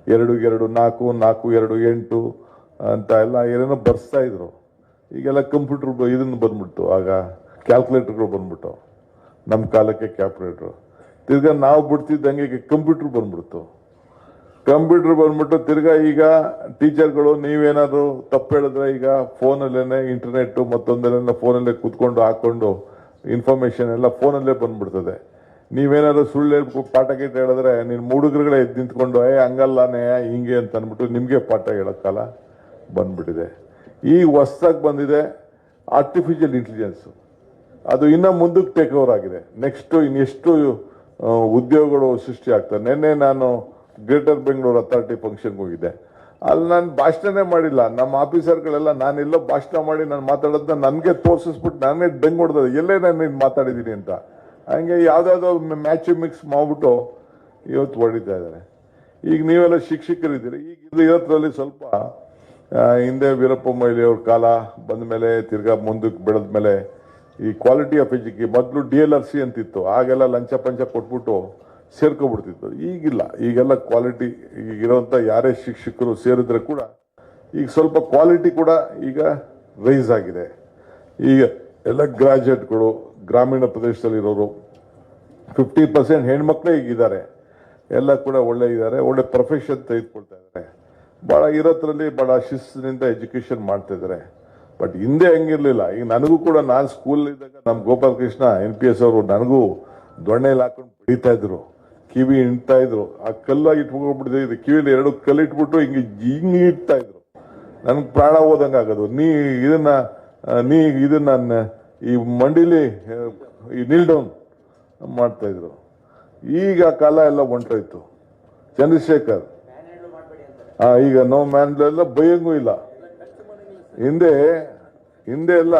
2 2 4 4 2 8 ಅಂತ ಎಲ್ಲ ಏನೇನೋ ಬರ್ಸ್ತಾ ಇದ್ರು. ಈಗೆಲ್ಲ ಕಂಪ್ಯೂಟರ್ ಇದನ್ನು ಬಂದ್ಬಿಡ್ತು. ಆಗ ಕ್ಯಾಲ್ಕುಲೇಟರ್ಗಳು ಬಂದ್ಬಿಟ್ಟು, ನಮ್ಮ ಕಾಲಕ್ಕೆ ಕ್ಯಾಲ್ಕುಲೇಟ್ರು. ತಿರ್ಗಾ ನಾವು ಬಿಡ್ತಿದ್ದಂಗೆ ಈಗ ಕಂಪ್ಯೂಟರ್ ಬಂದ್ಬಿಡ್ತು. ಕಂಪ್ಯೂಟರ್ ಬಂದ್ಬಿಟ್ಟು ತಿರ್ಗಾ ಈಗ ಟೀಚರ್ಗಳು ನೀವೇನಾದ್ರು ತಪ್ಪು ಹೇಳಿದ್ರೆ ಈಗ ಫೋನಲ್ಲೇ ಇಂಟರ್ನೆಟ್ ಮತ್ತೊಂದೆಲ್ಲ ಫೋನಲ್ಲೇ ಕೂತ್ಕೊಂಡು ಹಾಕೊಂಡು ಇನ್ಫಾರ್ಮೇಶನ್ ಎಲ್ಲ ಫೋನಲ್ಲೇ ಬಂದ್ಬಿಡ್ತದೆ. ನೀವೇನಾದ್ರು ಸುಳ್ಳು ಹೇಳ್ಬಿಟ್ಟು ಪಾಠ ಗೀಟ ಹೇಳಿದ್ರೆ ನೀನು ಹುಡುಗರುಗಳೇ ಎದ್ದು ನಿಂತ್ಕೊಂಡು ಹಂಗಲ್ಲನೇ ಹಿಂಗೆ ಅಂತ ಅಂದ್ಬಿಟ್ಟು ನಿಮಗೆ ಪಾಠ ಹೇಳೋ ಕಾಲ ಬಂದ್ಬಿಟ್ಟಿದೆ. ಈಗ ಹೊಸ್ದಾಗಿ ಬಂದಿದೆ ಆರ್ಟಿಫಿಷಿಯಲ್ ಇಂಟೆಲಿಜೆನ್ಸು. ಅದು ಇನ್ನೂ ಮುಂದಕ್ಕೆ ಟೇಕ್ ಓವರ್ ಆಗಿದೆ. ನೆಕ್ಸ್ಟ್ ಇನ್ನೆಷ್ಟು ಉದ್ಯೋಗಗಳು ಸೃಷ್ಟಿ ಆಗ್ತದೆ. ನಿನ್ನೆ ನಾನು ಗ್ರೇಟರ್ ಬೆಂಗಳೂರು ಅಥಾರಿಟಿ ಫಂಕ್ಷನ್ಗೆ ಹೋಗಿದ್ದೆ. ಅಲ್ಲಿ ನಾನು ಭಾಷಣನೇ ಮಾಡಿಲ್ಲ. ನಮ್ಮ ಆಫೀಸರ್ಗಳೆಲ್ಲ ನಾನೆಲ್ಲೋ ಭಾಷಣ ಮಾಡಿ ನಾನು ಮಾತಾಡೋದನ್ನ ನನಗೆ ತೋರಿಸ್ಬಿಟ್ಟು ನಾನೇ ದಂಗ್ ಹೊಡೆದ ಎಲ್ಲೇ ನಾನು ಮಾತಾಡಿದ್ದೀನಿ ಅಂತ. ಹಂಗೆ ಯಾವುದಾದ್ರು ಮ್ಯಾಚ್ ಮಿಕ್ಸ್ ಮಾಡ್ಬಿಟ್ಟು ಇವತ್ತು ಹೊಡಿತಾ ಇದ್ದಾರೆ. ಈಗ ನೀವೆಲ್ಲ ಶಿಕ್ಷಕರಿದ್ದೀರಿ. ಈಗ ಇರೋದ್ರಲ್ಲಿ ಸ್ವಲ್ಪ ಹಿಂದೆ ವೀರಪ್ಪ ಮೊಯ್ಲಿ ಅವ್ರ ಕಾಲ ಬಂದ ಮೇಲೆ ತಿರ್ಗಾ ಮುಂದಕ್ಕೆ ಬೆಳೆದ ಮೇಲೆ ಈ ಕ್ವಾಲಿಟಿ ಆಫ್ ಎಜುಕೇಷನ್ ಮೊದಲು DLRC ಅಂತಿತ್ತು. ಆಗೆಲ್ಲ ಲಂಚ ಪಂಚ ಕೊಟ್ಬಿಟ್ಟು ಸೇರ್ಕೊಬಿಡ್ತಿತ್ತು. ಈಗಿಲ್ಲ. ಈಗೆಲ್ಲ ಕ್ವಾಲಿಟಿ ಈಗಿರೋಂಥ ಯಾರೇ ಶಿಕ್ಷಕರು ಸೇರಿದ್ರೆ ಕೂಡ ಈಗ ಸ್ವಲ್ಪ ಕ್ವಾಲಿಟಿ ಕೂಡ ಈಗ ರೈಸ್ ಆಗಿದೆ. ಈಗ ಎಲ್ಲ ಗ್ರಾಜ್ಯುಯೇಟ್ಗಳು ಗ್ರಾಮೀಣ ಪ್ರದೇಶದಲ್ಲಿರೋರು 50% ಹೆಣ್ಮಕ್ಳೇ ಈಗಿದ್ದಾರೆ. ಎಲ್ಲ ಕೂಡ ಒಳ್ಳೆ ಇದ್ದಾರೆ, ಒಳ್ಳೆ ಪ್ರೊಫೆಷನ್ ತೆಗೆದುಕೊಳ್ತಾ ಇದ್ದಾರೆ. ಭಾಳ ಇರೋದ್ರಲ್ಲಿ ಭಾಳ ಶಿಸ್ತಿನಿಂದ ಎಜುಕೇಷನ್ ಮಾಡ್ತಾ ಇದ್ದಾರೆ. ಬಟ್ ಹಿಂದೆ ಹಂಗಿರ್ಲಿಲ್ಲ. ಈಗ ನನಗೂ ಕೂಡ ನಾನು ಸ್ಕೂಲ್ ಇದ್ದಾಗ ನಮ್ಮ ಗೋಪಾಲ್ ಕೃಷ್ಣ NPS ಅವರು ನನಗೂ ದೊಣ್ಣೆಯಲ್ಲಿ ಹಾಕೊಂಡು ಬಡಿತಾ ಇದ್ರು, ಕಿವಿ ಇಡ್ತಾ ಇದ್ರು. ಆ ಕಲ್ಲ ಇಟ್ಕೊಂಡ್ಬಿಟ್ಟಿದೆ, ಕಿವಿಲಿ 2 ಕಲ್ಲು ಇಟ್ಬಿಟ್ಟು ಹಿಂಗೆ ಇಡ್ತಾ ಇದ್ರು. ನನ್ಗೆ ಪ್ರಾಣ ಹೋದಂಗೆ ಆಗೋದು. ನೀ ಇದನ್ನ ಈ ಮಂಡಿಲಿ ನೀಲ್ ಡೌನ್ ಮಾಡ್ತಾ ಇದ್ರು. ಈಗ ಕಾಲ ಎಲ್ಲ ಹೊಂಟೋಯ್ತು. ಚಂದ್ರಶೇಖರ್ ಈಗ ನೋ ಮ್ಯಾನ್ ಎಲ್ಲ ಬೈಯಂಗೂ ಇಲ್ಲ. ಹಿಂದೆ ಎಲ್ಲ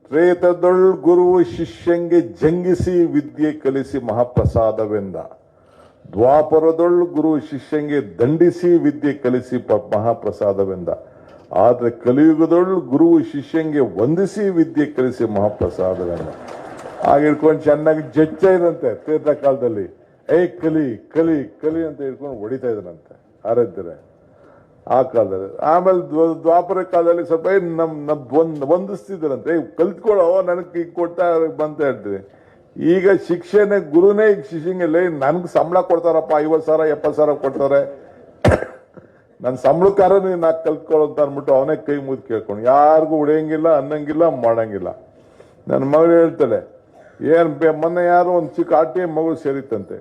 ತ್ರೇತದೊಳ್ ಗುರುವು ಶಿಷ್ಯಂಗೆ ಜಂಗಿಸಿ ವಿದ್ಯೆ ಕಲಿಸಿ ಮಹಾಪ್ರಸಾದವೆಂದ. ದ್ವಾಪರದೊಳ್ ಗುರು ಶಿಷ್ಯಂಗೆ ದಂಡಿಸಿ ವಿದ್ಯೆ ಕಲಿಸಿ ಮಹಾಪ್ರಸಾದವೆಂದ. ಆದ್ರೆ ಕಲಿಯುಗದೊಳ್ ಗುರುವು ಶಿಷ್ಯಂಗೆ ವಂದಿಸಿ ವಿದ್ಯೆ ಕಲಿಸಿ ಮಹಾಪ್ರಸಾದವೆಂದ. ಹಾಗೆ ಇಟ್ಕೊಂಡು ಚೆನ್ನಾಗಿ ಜಜ್ಜ ಇದಂತೆ ತೀರ್ಥ ಕಾಲದಲ್ಲಿ ಕಲಿ ಕಲಿ ಕಲಿ ಅಂತ ಇಟ್ಕೊಂಡು ಹೊಡಿತಾ ಇದ್ರಂತೆ ಆರಾಧ್ಯರೆ ಆ ಕಾಲದಲ್ಲಿ. ಆಮೇಲೆ ದ್ವಾಪರ ಕಾಲದಲ್ಲಿ ಸ್ವಲ್ಪ ವಂದಿಸ್ತಿದ್ರಂತೆ, ಕಲ್ತ್ಕೊಳ್ಳೋ ನನಗೆ ಈಗ ಕೊಡ್ತಾ ಬಂತ ಹೇಳ್ತೀವಿ. ಈಗ ಶಿಕ್ಷೆನೆ ಗುರುನೇ ಈಗ ಶಿಷ್ಯಂಗೆಲ್ಲ ನನ್ಗೆ ಸಂಬಳ ಕೊಡ್ತಾರಪ್ಪ, 50,000 70,000 ಕೊಡ್ತಾರೆ, ನನ್ನ ಸಂಬಳಕಾರ ನಾ ಕಲ್ತ್ಕೊಳ್ಳೋ ಅಂತ ಅಂದ್ಬಿಟ್ಟು ಅವನೇ ಕೈ ಮುಗಿದು ಕೇಳ್ಕೊಂಡು ಯಾರಿಗೂ ಹೊಡೆಯಂಗಿಲ್ಲ, ಅನ್ನಂಗಿಲ್ಲ, ಮಾಡಂಗಿಲ್ಲ. ನನ್ನ ಮಗಳು ಹೇಳ್ತಾಳೆ, ಮೊನ್ನೆ ಯಾರು ಒಂದು ಚಿಕ್ಕ RTI ಮಗು ಸೇರಿತ್ತಂತೆ.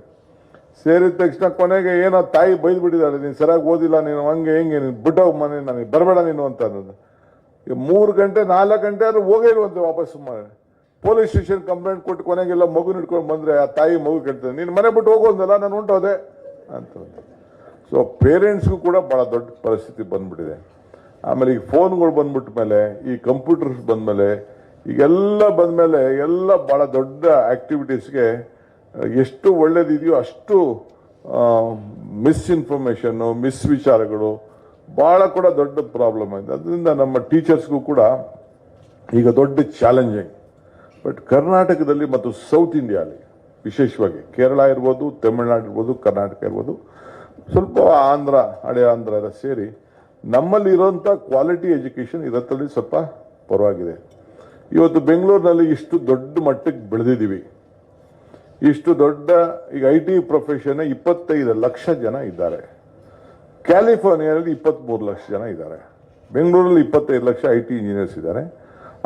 ಸೇರಿದ ತಕ್ಷಣ ಕೊನೆಗೆ ಏನೋ ತಾಯಿ ಬೈದು ಬಿಟ್ಟಿದ್ದಾಳೆ, ನೀನು ಸರಿಯಾಗಿ ಓದಿಲ್ಲ, ನೀನು ಹಂಗೆ ಹೆಂಗೆ ನೀನು ಬಿಟ್ಟೋಗಿ ಮನೆ ನನಗೆ ಬರಬೇಡ ನೀನು ಅಂತ ಅನ್ನೋದು. 3 ಗಂಟೆ 4 ಗಂಟೆ ಆದ್ರೂ ಹೋಗೇ ಇರುವಂತೆ ವಾಪಸ್ ಮಾಡಿ ಪೊಲೀಸ್ ಸ್ಟೇಷನ್ ಕಂಪ್ಲೇಂಟ್ ಕೊಟ್ಟು ಕೊನೆಗೆಲ್ಲ ಮಗು ಇಟ್ಕೊಂಡು ಬಂದ್ರೆ ಆ ತಾಯಿ ಮಗು ಕೇಳ್ತದೆ, ನೀನು ಮನೆ ಬಿಟ್ಟು ಹೋಗೋದಲ್ಲ, ನಾನು ಹೊಂಟೋದೆ ಅಂತ. ಸೊ ಪೇರೆಂಟ್ಸ್ಗೂ ಕೂಡ ಭಾಳ ದೊಡ್ಡ ಪರಿಸ್ಥಿತಿ ಬಂದ್ಬಿಟ್ಟಿದೆ. ಆಮೇಲೆ ಈಗ ಫೋನ್ಗಳು ಬಂದ್ಬಿಟ್ಟ ಮೇಲೆ, ಈ ಕಂಪ್ಯೂಟರ್ಸ್ ಬಂದಮೇಲೆ, ಈಗೆಲ್ಲ ಬಂದಮೇಲೆ ಎಲ್ಲ ಭಾಳ ದೊಡ್ಡ ಆಕ್ಟಿವಿಟೀಸ್ಗೆ ಎಷ್ಟು ಒಳ್ಳೇದಿದೆಯೋ ಅಷ್ಟು ಮಿಸ್ಇನ್ಫಾರ್ಮೇಷನ್ನು ವಿಚಾರಗಳು ಭಾಳ ಕೂಡ ದೊಡ್ಡ ಪ್ರಾಬ್ಲಮ್ ಆಗಿದೆ. ಅದರಿಂದ ನಮ್ಮ ಟೀಚರ್ಸ್ಗೂ ಕೂಡ ಈಗ ದೊಡ್ಡ ಚಾಲೆಂಜಿಂಗ್. ಬಟ್ ಕರ್ನಾಟಕದಲ್ಲಿ ಮತ್ತು ಸೌತ್ ಇಂಡಿಯಾಲಿ ವಿಶೇಷವಾಗಿ ಕೇರಳ ಇರ್ಬೋದು, ತಮಿಳುನಾಡು ಇರ್ಬೋದು, ಕರ್ನಾಟಕ ಇರ್ಬೋದು, ಸ್ವಲ್ಪ ಆಂಧ್ರ, ಹಳೆ ಆಂಧ್ರ ಎಲ್ಲ ಸೇರಿ ನಮ್ಮಲ್ಲಿ ಇರೋಂಥ ಕ್ವಾಲಿಟಿ ಎಜುಕೇಷನ್ ಇರತ್ತಲ್ಲಿ ಸ್ವಲ್ಪ ಪರವಾಗಿದೆ. ಇವತ್ತು ಬೆಂಗಳೂರಿನಲ್ಲಿ ಇಷ್ಟು ದೊಡ್ಡ ಮಟ್ಟಕ್ಕೆ ಬೆಳೆದಿದ್ದೀವಿ. ಇಷ್ಟು ದೊಡ್ಡ ಈಗ IT ಪ್ರೊಫೆಷನ್ 25 ಲಕ್ಷ ಜನ ಇದ್ದಾರೆ. ಕ್ಯಾಲಿಫೋರ್ನಿಯಾದಲ್ಲಿ 23 ಲಕ್ಷ ಜನ ಇದ್ದಾರೆ. ಬೆಂಗಳೂರಲ್ಲಿ 25 ಲಕ್ಷ IT ಇಂಜಿನಿಯರ್ಸ್ ಇದ್ದಾರೆ.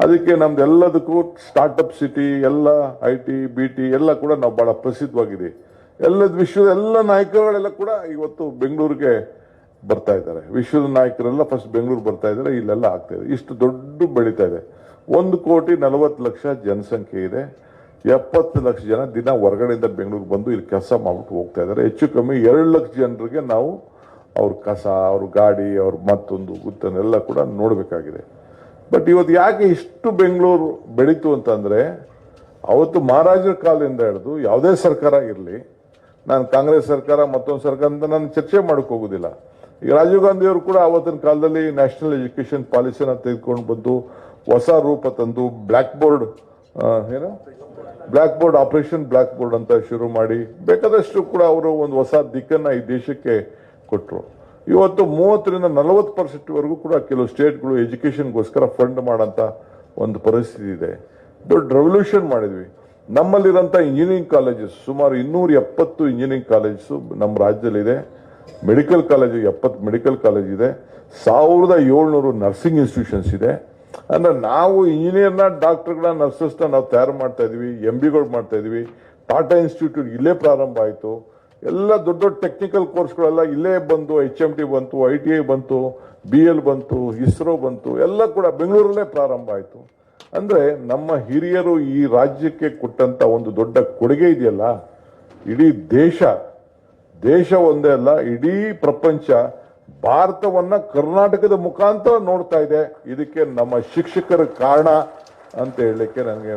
ಅದಕ್ಕೆ ನಮ್ದೆಲ್ಲದಕ್ಕೂ ಸ್ಟಾರ್ಟಪ್ ಸಿಟಿ, ಎಲ್ಲ IT BT ಎಲ್ಲ ಕೂಡ ನಾವು ಬಹಳ ಪ್ರಸಿದ್ಧವಾಗಿದೆ. ವಿಶ್ವದ ಎಲ್ಲ ನಾಯಕರುಗಳೆಲ್ಲ ಕೂಡ ಇವತ್ತು ಬೆಂಗಳೂರಿಗೆ ಬರ್ತಾ ಇದ್ದಾರೆ. ವಿಶ್ವದ ನಾಯಕರೆಲ್ಲ ಫಸ್ಟ್ ಬೆಂಗಳೂರು ಬರ್ತಾ ಇದ್ದಾರೆ, ಇಲ್ಲೆಲ್ಲ ಆಗ್ತಾ ಇದೆ. ಇಷ್ಟು ದೊಡ್ಡ ಬೆಳೀತಾ ಇದೆ. 1,40,00,000 ಜನಸಂಖ್ಯೆ ಇದೆ. 70 ಲಕ್ಷ ಜನ ದಿನ ಹೊರಗಡೆಯಿಂದ ಬೆಂಗಳೂರಿಗೆ ಬಂದು ಇಲ್ಲಿ ಕೆಲಸ ಮಾಡ್ಬಿಟ್ಟು ಹೋಗ್ತಾ ಇದ್ದಾರೆ. ಹೆಚ್ಚು ಕಮ್ಮಿ 2 ಲಕ್ಷ ಜನರಿಗೆ ನಾವು ಅವ್ರ ಕಸ, ಅವ್ರ ಗಾಡಿ, ಅವ್ರ ಮತ್ತೊಂದು ಗುತ್ತನ್ನೆಲ್ಲ ಕೂಡ ನೋಡಬೇಕಾಗಿದೆ. ಬಟ್ ಇವತ್ತು ಯಾಕೆ ಇಷ್ಟು ಬೆಂಗಳೂರು ಬೆಳೀತು ಅಂತಂದ್ರೆ, ಅವತ್ತು ಮಹಾರಾಜರ ಕಾಲದಿಂದ ಹಿಡಿದು ಯಾವುದೇ ಸರ್ಕಾರ ಇರಲಿ, ನಾನು ಕಾಂಗ್ರೆಸ್ ಸರ್ಕಾರ ಮತ್ತೊಂದು ಸರ್ಕಾರ ಅಂತ ನಾನು ಚರ್ಚೆ ಮಾಡಕ್ ಹೋಗುದಿಲ್ಲ. ಈಗ ರಾಜೀವ್ ಗಾಂಧಿ ಅವರು ಕೂಡ ಅವತ್ತಿನ ಕಾಲದಲ್ಲಿ ನ್ಯಾಷನಲ್ ಎಜುಕೇಶನ್ ಪಾಲಿಸಿನ ತೆಗೆದುಕೊಂಡು ಬಂದು ಹೊಸ ರೂಪ ತಂದು black board operation black board ಅಂತ ಶುರು ಮಾಡಿ ಬೇಕಾದಷ್ಟು ಕೂಡ ಅವರು ಒಂದು ಹೊಸ ದಿಕ್ಕನ್ನ ಈ ದೇಶಕ್ಕೆ ಕೊಟ್ಟರು. ಇವತ್ತು 30ರಿಂದ 40% ವರೆಗೂ ಕೂಡ ಕೆಲವು ಸ್ಟೇಟ್ಗಳು ಎಜುಕೇಶನ್ಗೋಸ್ಕರ ಫಂಡ್ ಮಾಡೋಂಥ ಒಂದು ಪರಿಸ್ಥಿತಿ ಇದೆ. ದೊಡ್ಡ ರೆವಲ್ಯೂಷನ್ ಮಾಡಿದ್ವಿ. ನಮ್ಮಲ್ಲಿರೋಂಥ ಇಂಜಿನಿಯರಿಂಗ್ ಕಾಲೇಜಸ್ ಸುಮಾರು 270 ಇಂಜಿನಿಯರಿಂಗ್ ಕಾಲೇಜಸ್ ನಮ್ಮ ರಾಜ್ಯದಲ್ಲಿದೆ. ಮೆಡಿಕಲ್ ಕಾಲೇಜ್ 70 ಮೆಡಿಕಲ್ ಕಾಲೇಜ್ ಇದೆ. 1700 ನರ್ಸಿಂಗ್ ಇನ್ಸ್ಟಿಟ್ಯೂಷನ್ಸ್ ಇದೆ. ಅಂದ್ರೆ ನಾವು ಇಂಜಿನಿಯರ್ನ, ಡಾಕ್ಟರ್ಗಳನ್ನ, ನರ್ಸಸ್ನ ನಾವು ತಯಾರು ಮಾಡ್ತಾ ಇದೀವಿ. MBಗಳು ಮಾಡ್ತಾ ಇದೀವಿ. ಟಾಟಾ ಇನ್ಸ್ಟಿಟ್ಯೂಟ್ ಇಲ್ಲೇ ಪ್ರಾರಂಭ ಆಯಿತು. ಎಲ್ಲ ದೊಡ್ಡ ದೊಡ್ಡ ಟೆಕ್ನಿಕಲ್ ಕೋರ್ಸ್ಗಳೆಲ್ಲ ಇಲ್ಲೇ ಬಂತು. HMT ಬಂತು, ITI ಬಂತು, BL ಬಂತು, ಇಸ್ರೋ ಬಂತು, ಎಲ್ಲ ಕೂಡ ಬೆಂಗಳೂರಲ್ಲೇ ಪ್ರಾರಂಭ ಆಯಿತು. ಅಂದ್ರೆ ನಮ್ಮ ಹಿರಿಯರು ಈ ರಾಜ್ಯಕ್ಕೆ ಕೊಟ್ಟಂತ ಒಂದು ದೊಡ್ಡ ಕೊಡುಗೆ ಇದೆಯಲ್ಲ, ಇಡೀ ದೇಶ ಒಂದೇ ಅಲ್ಲ, ಇಡೀ ಪ್ರಪಂಚ ಭಾರತವನ್ನ ಕರ್ನಾಟಕದ ಮುಖಾಂತರ ನೋಡ್ತಾ ಇದೆ. ಇದಕ್ಕೆ ನಮ್ಮ ಶಿಕ್ಷಕರ ಕಾರಣ ಅಂತ ಹೇಳಲಿಕ್ಕೆ ನನಗೆ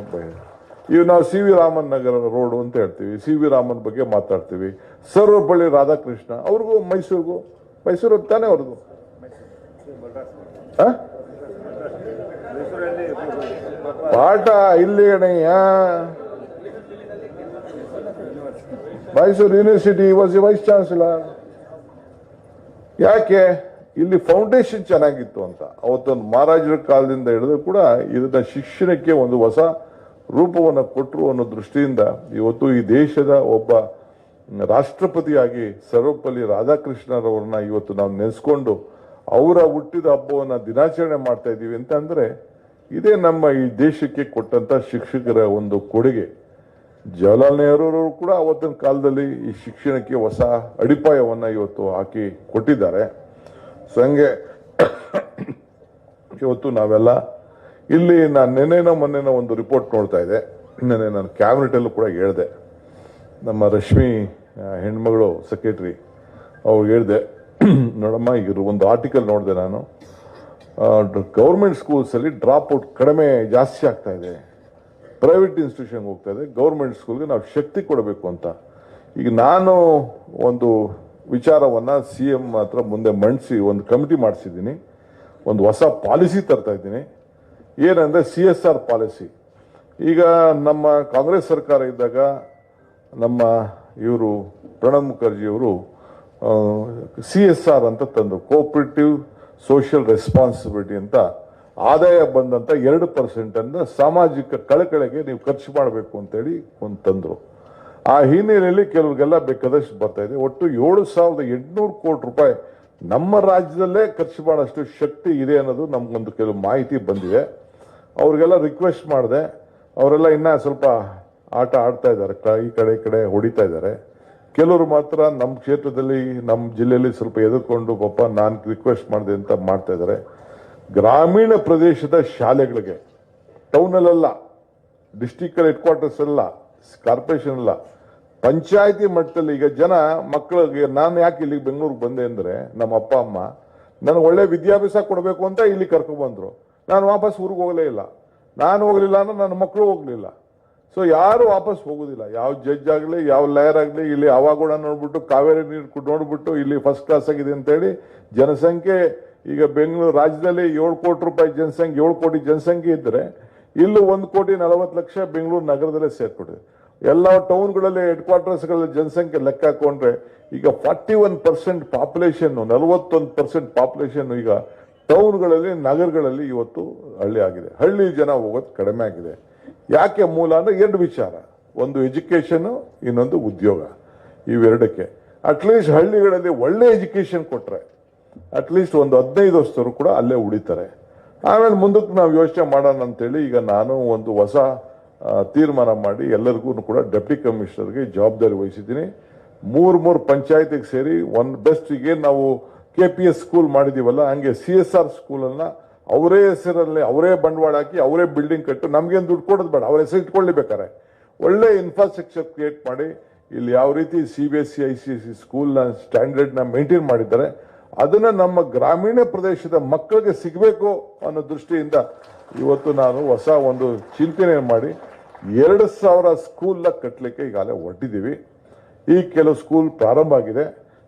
ಈಗ ನಾವು CV ರಾಮನ್ ನಗರ ರೋಡ್ ಅಂತ ಹೇಳ್ತೀವಿ, CV ರಾಮನ್ ಬಗ್ಗೆ ಮಾತಾಡ್ತೀವಿ. ಸರ್ವಪಳ್ಳಿ ರಾಧಾಕೃಷ್ಣ ಅವ್ರಿಗೂ ಮೈಸೂರು ತಾನೇ ಅವ್ರಿಗೂ ಪಾಠ ಇಲ್ಲಿ ಗಣಯ್ಯ. Mysuru university was vice chancellor. ಯಾಕೆ? ಇಲ್ಲಿ ಫೌಂಡೇಶನ್ ಚೆನ್ನಾಗಿತ್ತು ಅಂತ. ಅವತ್ತೊಂದು ಮಹಾರಾಜರ ಕಾಲದಿಂದ ಹಿಡಿದು ಕೂಡ ಇದನ್ನ ಶಿಕ್ಷಣಕ್ಕೆ ಒಂದು ಹೊಸ ರೂಪವನ್ನು ಕೊಟ್ಟರು ಅನ್ನೋ ದೃಷ್ಟಿಯಿಂದ ಇವತ್ತು ಈ ದೇಶದ ಒಬ್ಬ ರಾಷ್ಟ್ರಪತಿಯಾಗಿ ಸರ್ವಪಲ್ಲಿ ರಾಧಾಕೃಷ್ಣರವ್ರನ್ನ ಇವತ್ತು ನಾವು ನೆನೆಸ್ಕೊಂಡು ಅವರ ಹುಟ್ಟಿದ ಹಬ್ಬವನ್ನ ದಿನಾಚರಣೆ ಮಾಡ್ತಾ ಇದ್ದೀವಿ ಅಂತ ಅಂದ್ರೆ ಇದೇ ನಮ್ಮ ಈ ದೇಶಕ್ಕೆ ಕೊಟ್ಟಂತ ಶಿಕ್ಷಕರ ಒಂದು ಕೊಡುಗೆ. ಜವಾಹರ್ಲಾಲ್ ನೆಹರು ಕೂಡ ಅವತ್ತಿನ ಕಾಲದಲ್ಲಿ ಈ ಶಿಕ್ಷಣಕ್ಕೆ ಹೊಸ ಅಡಿಪಾಯವನ್ನ ಇವತ್ತು ಹಾಕಿ ಕೊಟ್ಟಿದ್ದಾರೆ. ಸೊ ಹಂಗೆ ಇವತ್ತು ನಾವೆಲ್ಲ ಇಲ್ಲಿ ನಾನು ನೆನ್ನೆನೋ ಮೊನ್ನೆನೋ ಒಂದು ರಿಪೋರ್ಟ್ ನೋಡ್ತಾ ಇದ್ದೆ. ನೆನ್ನೆ ನಾನು ಕ್ಯಾಬಿನೆಟ್ ಅಲ್ಲೂ ಕೂಡ ಹೇಳಿದೆ. ನಮ್ಮ ರಶ್ಮಿ ಹೆಣ್ಮಗಳು ಸೆಕ್ರೆಟರಿ ಅವ್ರಿಗೆ ಹೇಳಿದೆ, ನೋಡಮ್ಮ ಈಗ ಒಂದು ಆರ್ಟಿಕಲ್ ನೋಡಿದೆ ನಾನು, ಗೌರ್ಮೆಂಟ್ ಸ್ಕೂಲ್ಸ್ ಅಲ್ಲಿ ಡ್ರಾಪ್ ಔಟ್ ಜಾಸ್ತಿ ಆಗ್ತಾ ಇದೆ, ಪ್ರೈವೇಟ್ ಇನ್ಸ್ಟಿಟ್ಯೂಷನ್ ಹೋಗ್ತಾ ಇದೆ, ಗೌರ್ಮೆಂಟ್ ಸ್ಕೂಲ್ಗೆ ನಾವು ಶಕ್ತಿ ಕೊಡಬೇಕು ಅಂತ. ಈಗ ನಾನು ಒಂದು ವಿಚಾರವನ್ನ CM ಹತ್ರ ಮುಂದೆ ಮಂಡಿಸಿ ಒಂದು ಕಮಿಟಿ ಮಾಡಿಸಿದ್ದೀನಿ. ಒಂದು ಹೊಸ ಪಾಲಿಸಿ ತರ್ತಾ ಇದ್ದೀನಿ. ಏನಂದ್ರೆ CSR ಪಾಲಿಸಿ. ಈಗ ನಮ್ಮ ಕಾಂಗ್ರೆಸ್ ಸರ್ಕಾರ ಇದ್ದಾಗ ನಮ್ಮ ಇವರು ಪ್ರಣಬ್ ಮುಖರ್ಜಿ ಅವರು CSR ಅಂತ ತಂದರು, ಕೋಆಪರೇಟಿವ್ ಸೋಷಿಯಲ್ ರೆಸ್ಪಾನ್ಸಿಬಿಲಿಟಿ ಅಂತ. ಆದಾಯ ಬಂದಂತ 2% ಅನ್ನ ಸಾಮಾಜಿಕ ಕಳಕಳಿಗೆ ನೀವು ಖರ್ಚು ಮಾಡಬೇಕು ಅಂತೇಳಿ ಒಂದು ತಂದ್ರು. ಆ ಹಿನ್ನೆಲೆಯಲ್ಲಿ ಕೆಲವ್ರಿಗೆಲ್ಲ ಬೇಕಾದಷ್ಟು ಬರ್ತಾ ಇದೆ. ಒಟ್ಟು 7,800 ಕೋಟಿ ರೂಪಾಯಿ ನಮ್ಮ ರಾಜ್ಯದಲ್ಲೇ ಖರ್ಚು ಮಾಡೋಷ್ಟು ಶಕ್ತಿ ಇದೆ ಅನ್ನೋದು ನಮ್ಗೊಂದು ಕೆಲವು ಮಾಹಿತಿ ಬಂದಿದೆ. ಅವ್ರಿಗೆಲ್ಲ ರಿಕ್ವೆಸ್ಟ್ ಮಾಡಿದೆ. ಅವರೆಲ್ಲ ಇನ್ನ ಸ್ವಲ್ಪ ಆಟ ಆಡ್ತಾ ಇದ್ದಾರೆ, ಈ ಕಡೆ ಹೊಡಿತಾ ಇದ್ದಾರೆ. ಕೆಲವರು ಮಾತ್ರ ನಮ್ಮ ಕ್ಷೇತ್ರದಲ್ಲಿ, ನಮ್ಮ ಜಿಲ್ಲೆಯಲ್ಲಿ ಸ್ವಲ್ಪ ಎದುರ್ಕೊಂಡು ಪಾಪ ನಾನು ರಿಕ್ವೆಸ್ಟ್ ಮಾಡಿದೆ ಅಂತ ಮಾಡ್ತಾ ಇದ್ದಾರೆ. ಗ್ರಾಮೀಣ ಪ್ರದೇಶದ ಶಾಲೆಗಳಿಗೆ, ಟೌನಲ್ಲ, ಡಿಸ್ಟಿಕ್ ಹೆಡ್ ಕ್ವಾರ್ಟರ್ಸ್ ಅಲ್ಲ, ಕಾರ್ಪೊರೇಷನ್ ಅಲ್ಲ, ಪಂಚಾಯತಿ ಮಟ್ಟದಲ್ಲಿ ಈಗ ಜನ ಮಕ್ಕಳಿಗೆ, ನಾನು ಯಾಕೆ ಇಲ್ಲಿಗೆ ಬೆಂಗಳೂರಿಗೆ ಬಂದೆ ಅಂದ್ರೆ ನಮ್ಮ ಅಪ್ಪ ಅಮ್ಮ ನನಗೆ ಒಳ್ಳೆ ವಿದ್ಯಾಭ್ಯಾಸ ಕೊಡಬೇಕು ಅಂತ ಇಲ್ಲಿ ಕರ್ಕೊಂಡು ಬಂದ್ರು. ನಾನು ವಾಪಸ್ ಊರಿಗೆ ಹೋಗಲೇ ಇಲ್ಲ. ನಾನು ಹೋಗ್ಲಿಲ್ಲ ಅಂದ್ರೆ ನನ್ನ ಮಕ್ಕಳು ಹೋಗ್ಲಿಲ್ಲ. ಸೊ ಯಾರು ವಾಪಸ್ ಹೋಗುದಿಲ್ಲ. ಯಾವ ಜಡ್ಜ್ ಆಗಲಿ, ಯಾವ ಲಾಯರ್ ಆಗಲಿ, ಇಲ್ಲಿ ಅವಾಗುಣ ನೋಡ್ಬಿಟ್ಟು, ಕಾವೇರಿ ನೀರು ನೋಡ್ಬಿಟ್ಟು ಇಲ್ಲಿ ಫಸ್ಟ್ ಕ್ಲಾಸ್ ಆಗಿದೆ ಅಂತೇಳಿ ಜನಸಂಖ್ಯೆ ಈಗ ಬೆಂಗಳೂರು ರಾಜ್ಯದಲ್ಲಿ 7 ಕೋಟಿ ರೂಪಾಯಿ ಜನಸಂಖ್ಯೆ, 7 ಕೋಟಿ ಜನಸಂಖ್ಯೆ ಇದ್ರೆ ಇಲ್ಲೂ 1,40,00,000 ಬೆಂಗಳೂರು ನಗರದಲ್ಲೇ ಸೇರ್ಕೊಂಡಿದೆ. ಎಲ್ಲ ಟೌನ್ಗಳಲ್ಲಿ ಹೆಡ್ ಕ್ವಾರ್ಟರ್ಸ್ಗಳಲ್ಲಿ ಜನಸಂಖ್ಯೆ ಲೆಕ್ಕ ಹಾಕೊಂಡ್ರೆ ಈಗ 41% ಪಾಪ್ಯುಲೇಷನ್, 41% ಪಾಪ್ಯುಲೇಷನ್ ಈಗ ಟೌನ್ಗಳಲ್ಲಿ, ನಗರಗಳಲ್ಲಿ ಇವತ್ತು ಹಳ್ಳಿ ಆಗಿದೆ. ಹಳ್ಳಿ ಜನ ಹೋಗೋದು ಕಡಿಮೆ ಆಗಿದೆ. ಯಾಕೆ ಮೂಲ ಅಂದ್ರೆ 2 ವಿಚಾರ, ಒಂದು ಎಜುಕೇಶನ್, ಇನ್ನೊಂದು ಉದ್ಯೋಗ. ಇವೆರಡಕ್ಕೆ ಅಟ್ಲೀಸ್ಟ್ ಹಳ್ಳಿಗಳಲ್ಲಿ ಒಳ್ಳೆ ಎಜುಕೇಶನ್ ಕೊಟ್ರೆ ಅಟ್ಲೀಸ್ಟ್ ಒಂದು 15 ವರ್ಷದವರು ಕೂಡ ಅಲ್ಲೇ ಉಳಿತಾರೆ. ಆಮೇಲೆ ಮುಂದಕ್ಕೆ ನಾವು ಯೋಚನೆ ಮಾಡೋಣ ಅಂತೇಳಿ ಈಗ ನಾನು ಒಂದು ಹೊಸ ತೀರ್ಮಾನ ಮಾಡಿ ಎಲ್ಲರಿಗೂ ಕೂಡ ಡೆಪ್ಟಿ ಕಮಿಷನರ್ಗೆ ಜವಾಬ್ದಾರಿ ವಹಿಸಿದ್ದೀನಿ. 3 ಪಂಚಾಯತಿಗೆ ಸೇರಿ ಒಂದು ಬೆಸ್ಟ್, ಈಗ ನಾವು KPS ಸ್ಕೂಲ್ ಮಾಡಿದೀವಲ್ಲ ಹಂಗೆ CSR ಸ್ಕೂಲನ್ನ ಅವರೇ ಹೆಸರಲ್ಲಿ ಅವರೇ ಬಂಡವಾಳ ಹಾಕಿ ಅವರೇ ಬಿಲ್ಡಿಂಗ್ ಕಟ್ಟು, ನಮ್ಗೇನು ದುಡ್ಡು ಕೊಡೋದು ಬೇಡ, ಅವ್ರ ಹೆಸರು ಇಟ್ಕೊಳ್ಳಿಬೇಕಾರೆ ಒಳ್ಳೆ ಇನ್ಫ್ರಾಸ್ಟ್ರಕ್ಚರ್ ಕ್ರಿಯೇಟ್ ಮಾಡಿ ಇಲ್ಲಿ ಯಾವ ರೀತಿ CBSE ICSE ಸ್ಕೂಲ್ನ ಸ್ಟ್ಯಾಂಡರ್ಡ್ನ ಮೇಂಟೈನ್ ಮಾಡಿದ್ದಾರೆ ಅದನ್ನ ನಮ್ಮ ಗ್ರಾಮೀಣ ಪ್ರದೇಶದ ಮಕ್ಕಳಿಗೆ ಸಿಗಬೇಕು ಅನ್ನೋ ದೃಷ್ಟಿಯಿಂದ ಇವತ್ತು ನಾನು ಹೊಸ ಒಂದು ಚಿಂತನೆ ಮಾಡಿ 2,000 ಸ್ಕೂಲ್ನ ಕಟ್ಟಲಿಕ್ಕೆ ಈಗಾಗಲೇ ಹೊರಟಿದ್ದೀವಿ. ಈ ಕೆಲವು ಸ್ಕೂಲ್ ಪ್ರಾರಂಭ ಆಗಿದೆ.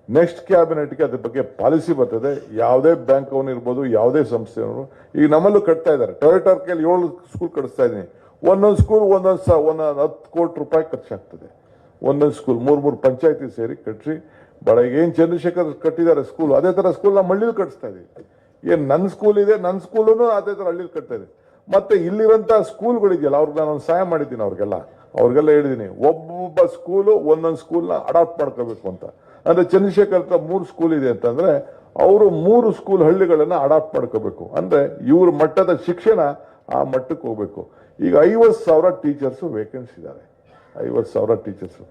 ನೆಕ್ಸ್ಟ್ ಕ್ಯಾಬಿನೆಟ್ಗೆ ಅದ್ರ ಬಗ್ಗೆ ಪಾಲಿಸಿ ಬರ್ತದೆ. ಯಾವುದೇ ಬ್ಯಾಂಕ್ ಅವನು ಇರ್ಬೋದು, ಯಾವುದೇ ಸಂಸ್ಥೆಯವರು ಈಗ ನಮ್ಮಲ್ಲೂ ಕಟ್ತಾ ಇದ್ದಾರೆ. ಟೊಯೋಟಾ ಕೈಲಿ 7 ಸ್ಕೂಲ್ ಕಟ್ಟಿಸ್ತಾ ಇದ್ದೀನಿ. ಒಂದೊಂದು ಸ್ಕೂಲ್ ಒಂದೊಂದು 10 ಕೋಟಿ ರೂಪಾಯಿ ಖರ್ಚಾಗ್ತದೆ. ಒಂದೊಂದು ಸ್ಕೂಲ್ 3 ಪಂಚಾಯತಿ ಸೇರಿ ಕಟ್ಟಿ ಬಹಳ ಏನ್ ಚಂದ್ರಶೇಖರ್ ಕಟ್ಟಿದ್ದಾರೆ ಸ್ಕೂಲ್, ಅದೇ ತರ ಸ್ಕೂಲ್ ನಮ್ಮ ಹಳ್ಳಿಲಿ ಕಟ್ಟಿಸ್ತಾ ಇದೀವಿ. ಏನ್ ನನ್ನ ಸ್ಕೂಲ್ ಇದೆ, ನನ್ನ ಸ್ಕೂಲನ್ನು ಅದೇ ತರ ಹಳ್ಳಿಲಿ ಕಟ್ತಾ ಇದೆ. ಮತ್ತೆ ಇಲ್ಲಿರುವಂತಹ ಸ್ಕೂಲ್ಗಳಿದೆಯಲ್ಲ ಅವ್ರಿಗೆ ನಾನು ಸಹಾಯ ಮಾಡಿದ್ದೀನಿ. ಅವ್ರಿಗೆಲ್ಲ ಹೇಳಿದೀನಿ, ಒಬ್ಬೊಬ್ಬ ಸ್ಕೂಲು ಒಂದೊಂದು ಸ್ಕೂಲ್ನ ಅಡಾಪ್ಟ್ ಮಾಡ್ಕೋಬೇಕು ಅಂತ. ಅಂದ್ರೆ ಚಂದ್ರಶೇಖರ್ ಹತ್ರ 3 ಸ್ಕೂಲ್ ಇದೆ ಅಂತಂದ್ರೆ ಅವರು 3 ಸ್ಕೂಲ್ ಹಳ್ಳಿಗಳನ್ನ ಅಡಾಪ್ಟ್ ಮಾಡ್ಕೋಬೇಕು. ಅಂದ್ರೆ ಇವ್ರ ಮಟ್ಟದ ಶಿಕ್ಷಣ ಆ ಮಟ್ಟಕ್ಕೆ ಹೋಗ್ಬೇಕು. ಈಗ 50,000 ಟೀಚರ್ಸ್ ವೇಕೆನ್ಸಿ ಇದ್ದಾರೆ. 50,000 ಟೀಚರ್ಸ್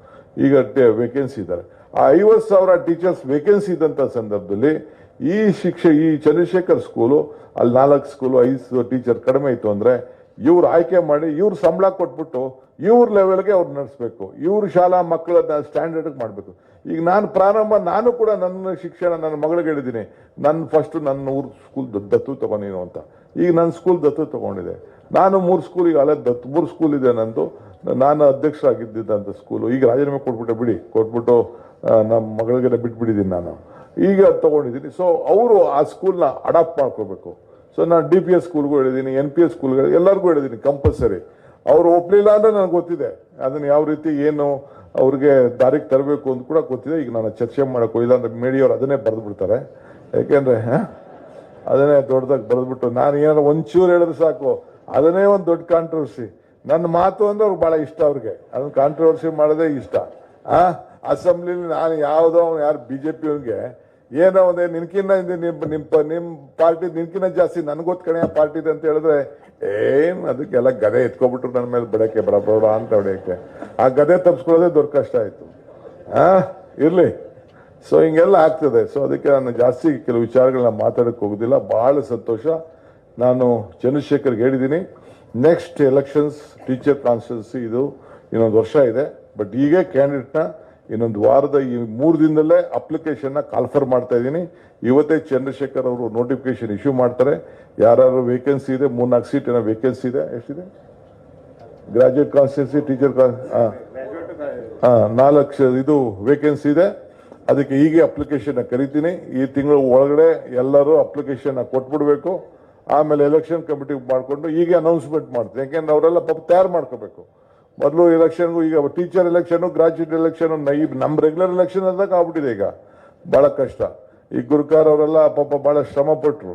ಈಗ ವೇಕೆನ್ಸಿ ಇದ್ದಾರೆ. ಆ 50,000 ಟೀಚರ್ಸ್ ವೇಕೆನ್ಸಿ ಇದ್ದಂತ ಸಂದರ್ಭದಲ್ಲಿ ಈ ಚಂದ್ರಶೇಖರ್ ಸ್ಕೂಲು ಅಲ್ಲಿ 4 ಸ್ಕೂಲು 5 ಟೀಚರ್ ಕಡಿಮೆ ಇತ್ತು ಅಂದ್ರೆ ಇವ್ರು ಆಯ್ಕೆ ಮಾಡಿ ಇವ್ರು ಸಂಬಳ ಕೊಟ್ಬಿಟ್ಟು ಇವ್ರ ಲೆವೆಲ್ಗೆ ಅವ್ರು ನಡೆಸಬೇಕು. ಇವ್ರ ಶಾಲಾ ಮಕ್ಕಳನ್ನ ಸ್ಟ್ಯಾಂಡರ್ಡ್ ಮಾಡಬೇಕು. ಈಗ ನಾನು ಕೂಡ ನನ್ನ ಶಿಕ್ಷಣ ನನ್ನ ಮಗಳಿಗೆ ಹೇಳಿದ್ದೀನಿ, ನನ್ನ ಊರ್ ಸ್ಕೂಲ್ ದತ್ತು ತಗೊಂಡಿನು ಅಂತ. ಈಗ ನನ್ನ ಸ್ಕೂಲ್ ದತ್ತು ತಗೊಂಡಿದೆ. ನಾನು 3 ಸ್ಕೂಲ್ ಈಗ ಅಲ್ಲೇ 3 ಸ್ಕೂಲ್ ಇದೆ ನಂದು. ನಾನು ಅಧ್ಯಕ್ಷರಾಗಿದ್ದಂತ ಸ್ಕೂಲು ಈಗ ರಾಜೀನಾಮೆ ಕೊಟ್ಬಿಟ್ಟು ನಮ್ಮ ಮಗಳಿಗೆ ಬಿಟ್ಬಿಟ್ಟಿದ್ದೀನಿ ನಾನು. ಈಗ ತಗೊಂಡಿದ್ದೀನಿ. ಸೊ ಅವರು ಆ ಸ್ಕೂಲ್ನ ಅಡಾಪ್ಟ್ ಮಾಡ್ಕೋಬೇಕು. ಸೊ ನಾನು DPS ಸ್ಕೂಲ್ಗೂ ಹೇಳಿದ್ದೀನಿ, NPS ಸ್ಕೂಲ್ಗಳು ಎಲ್ಲರಿಗೂ ಹೇಳಿದ್ದೀನಿ ಕಂಪಲ್ಸರಿ. ಅವ್ರು ಒಪ್ಲಿಲ್ಲ ಅಂದ್ರೆ ನನಗೆ ಗೊತ್ತಿದೆ ಅದನ್ನ ಯಾವ ರೀತಿ ಏನು ಅವ್ರಿಗೆ ದಾರಿಗೆ ತರಬೇಕು ಅಂತ ಕೂಡ ಗೊತ್ತಿದೆ. ಈಗ ನಾನು ಚರ್ಚೆ ಮಾಡಕ್ಕೋ ಇಲ್ಲ ಅಂದ್ರೆ ಮೇಡಿಯವ್ರು ಅದನ್ನೇ ಬರೆದು ಬಿಡ್ತಾರೆ. ಯಾಕೆಂದ್ರೆ ಅದನ್ನೇ ದೊಡ್ಡದಾಗಿ ಬರೆದ್ಬಿಟ್ಟು ನಾನು ಏನಾದ್ರು ಒಂಚೂರು ಹೇಳಿದ್ರೆ ಸಾಕು ಅದನ್ನೇ ಒಂದು ದೊಡ್ಡ ಕಾಂಟ್ರವರ್ಸಿ. ನನ್ನ ಮಾತು ಅಂದ್ರೆ ಅವ್ರಿಗೆ ಬಹಳ ಇಷ್ಟ. ಅವ್ರಿಗೆ ಅದನ್ನ ಕಾಂಟ್ರವರ್ಸಿ ಮಾಡೋದೇ ಇಷ್ಟ. ಅಸೆಂಬ್ಲಿಲಿ ನಾನು ಯಾರು BJP ಅವ್ರಿಗೆ ಏನೋ ಒಂದೇ ನಿನ್ಕಿನ್ನ ನಿಮ್ ಪಾರ್ಟಿ ನಿನ್ಕಿನ್ನ ಜಾಸ್ತಿ ನನ್ಗೊತ್ ಕಣೆ ಪಾರ್ಟಿ ಇದೆ ಅಂತ ಹೇಳಿದ್ರೆ ಏನ್ ಅದಕ್ಕೆಲ್ಲ ಗದೆ ಎತ್ಕೊಬಿಟ್ರು ನನ್ನ ಮೇಲೆ ಬಿಡಕ್ಕೆ ಬರಬೇಡ ಅಂತ ಹೊಡೆಯಕ್ಕೆ. ಆ ಗದೆ ತಪ್ಪಿಸ್ಕೊಳ್ಳೋದೇ ದೊಡ್ಡ ಕಷ್ಟ ಆಯ್ತು. ಇರ್ಲಿ. ಸೊ ಹಿಂಗೆಲ್ಲ ಆಗ್ತದೆ. ಸೊ ಅದಕ್ಕೆ ನಾನು ಜಾಸ್ತಿ ಕೆಲವು ವಿಚಾರಗಳನ್ನ ಮಾತಾಡಕ್ಕೆ ಹೋಗುದಿಲ್ಲ. ಬಹಳ ಸಂತೋಷ. ನಾನು ಚಂದ್ರಶೇಖರ್ಗೆ ಹೇಳಿದ್ದೀನಿ, ನೆಕ್ಸ್ಟ್ ಎಲೆಕ್ಷನ್ಸ್ ಟೀಚರ್ ಕಾನ್ಸ್ಟಿಟ್ಯೂನ್ಸಿ ಇದು ಇನ್ನೊಂದು ವರ್ಷ ಇದೆ. ಬಟ್ ಈಗ ಕ್ಯಾಂಡಿಡೇಟ್ನ ಇನ್ನೊಂದು ವಾರದ ಈ 3 ದಿನದಲ್ಲೇ ಅಪ್ಲಿಕೇಶನ್ ಕಾಲ್ಫರ್ ಮಾಡ್ತಾ ಇದ್ದೀನಿ. ಇವತ್ತೇ ಚಂದ್ರಶೇಖರ್ ಅವರು ನೋಟಿಫಿಕೇಶನ್ ಇಶ್ಯೂ ಮಾಡ್ತಾರೆ. ಯಾರು ವೇಕೆನ್ಸಿ ಇದೆ 3-4 ಸೀಟ್ ಏನೋ ವೇಕೆನ್ಸಿ ಇದೆ. ಎಷ್ಟಿದೆ ಗ್ರಾಜುಯೇಟ್ ಕಾನ್ಸ್ಟಿಟ್ಯೂನ್ಸಿ ಟೀಚರ್ 4 ಇದು ವೇಕೆನ್ಸಿ ಇದೆ. ಅದಕ್ಕೆ ಹೀಗೆ ಅಪ್ಲಿಕೇಶನ್ ಕರಿತೀನಿ. ಈ ತಿಂಗಳ ಒಳಗಡೆ ಎಲ್ಲರೂ ಅಪ್ಲಿಕೇಶನ್ ಕೊಟ್ಬಿಡ್ಬೇಕು. ಆಮೇಲೆ ಎಲೆಕ್ಷನ್ ಕಮಿಟಿ ಮಾಡಿಕೊಂಡು ಹೀಗೆ ಅನೌನ್ಸ್ಮೆಂಟ್ ಮಾಡ್ತೀನಿ. ಯಾಕೆಂದ್ರೆ ಅವರೆಲ್ಲ ಪಾಪ ತಯಾರು ಮಾಡ್ಕೋಬೇಕು. ಮೊದಲು ಎಲೆಕ್ಷನ್ಗೂ ಈಗ ಟೀಚರ್ ಎಲೆಕ್ಷನ್ ಗ್ರಾಜುಯೇಟ್ ಎಲೆಕ್ಷನ್ ನಮ್ಮ ರೆಗ್ಯುಲರ್ ಎಲೆಕ್ಷನ್ ಅಂದಾಗ ಆಗ್ಬಿಟ್ಟಿದೆ. ಈಗ ಬಹಳ ಕಷ್ಟ. ಈ ಗುರುಕಾರ್ ಅವರೆಲ್ಲ ಪಾಪ ಬಹಳ ಶ್ರಮ ಪಟ್ರು.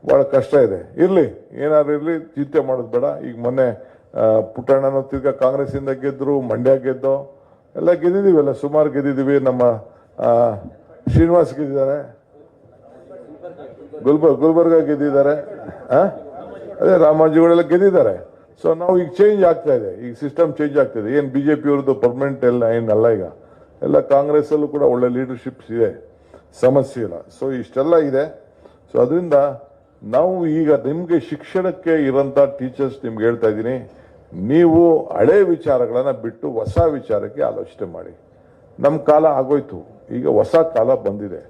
ಬಹಳ ಕಷ್ಟ ಇದೆ. ಇರ್ಲಿ, ಏನಾದ್ರು ಇರ್ಲಿ, ಚಿಂತೆ ಮಾಡೋದು ಬೇಡ. ಈಗ ಮೊನ್ನೆ ಪುಟ್ಟಣ್ಣನ ತಿರ್ಗಾ ಕಾಂಗ್ರೆಸ್ ಇಂದ ಗೆದ್ರು, ಮಂಡ್ಯ ಗೆದ್ದೋ ಎಲ್ಲ ಗೆದ್ದಿದೀವಿ, ಎಲ್ಲ ಸುಮಾರು ಗೆದ್ದಿದೀವಿ. ನಮ್ಮ ಶ್ರೀನಿವಾಸ್ ಗೆದ್ದಿದ್ದಾರೆ, ಗುಲ್ಬರ್ಗ ಗೆದ್ದಿದ್ದಾರೆ, ಅದೇ ರಾಮಾಜಿಗಳೆಲ್ಲ ಗೆದ್ದಿದ್ದಾರೆ. ಸೊ ನಾವು ಈಗ ಚೇಂಜ್ ಆಗ್ತಾ ಇದೆ. ಈಗ ಸಿಸ್ಟಮ್ ಚೇಂಜ್ ಆಗ್ತಾ ಇದೆ. ಏನು BJP ಅವ್ರದ್ದು ಪರ್ಮನೆಂಟ್ ಎಲ್ಲ ಏನಲ್ಲ. ಈಗ ಎಲ್ಲ ಕಾಂಗ್ರೆಸ್ ಅಲ್ಲೂ ಕೂಡ ಒಳ್ಳೆ ಲೀಡರ್ಶಿಪ್ಸ್ ಇದೆ, ಸಮಸ್ಯೆ ಇಲ್ಲ. ಸೊ ಇಷ್ಟೆಲ್ಲ ಇದೆ. ಸೊ ಅದರಿಂದ ನಾವು ಈಗ ನಿಮ್ಗೆ ಶಿಕ್ಷಣಕ್ಕೆ ಇರೋಂಥ ಟೀಚರ್ಸ್ ನಿಮ್ಗೆ ಹೇಳ್ತಾ ಇದ್ದೀನಿ, ನೀವು ಹಳೆ ವಿಚಾರಗಳನ್ನ ಬಿಟ್ಟು ಹೊಸ ವಿಚಾರಕ್ಕೆ ಆಲೋಚನೆ ಮಾಡಿ. ನಮ್ಮ ಕಾಲ ಆಗೋಯ್ತು, ಈಗ ಹೊಸ ಕಾಲ ಬಂದಿದೆ.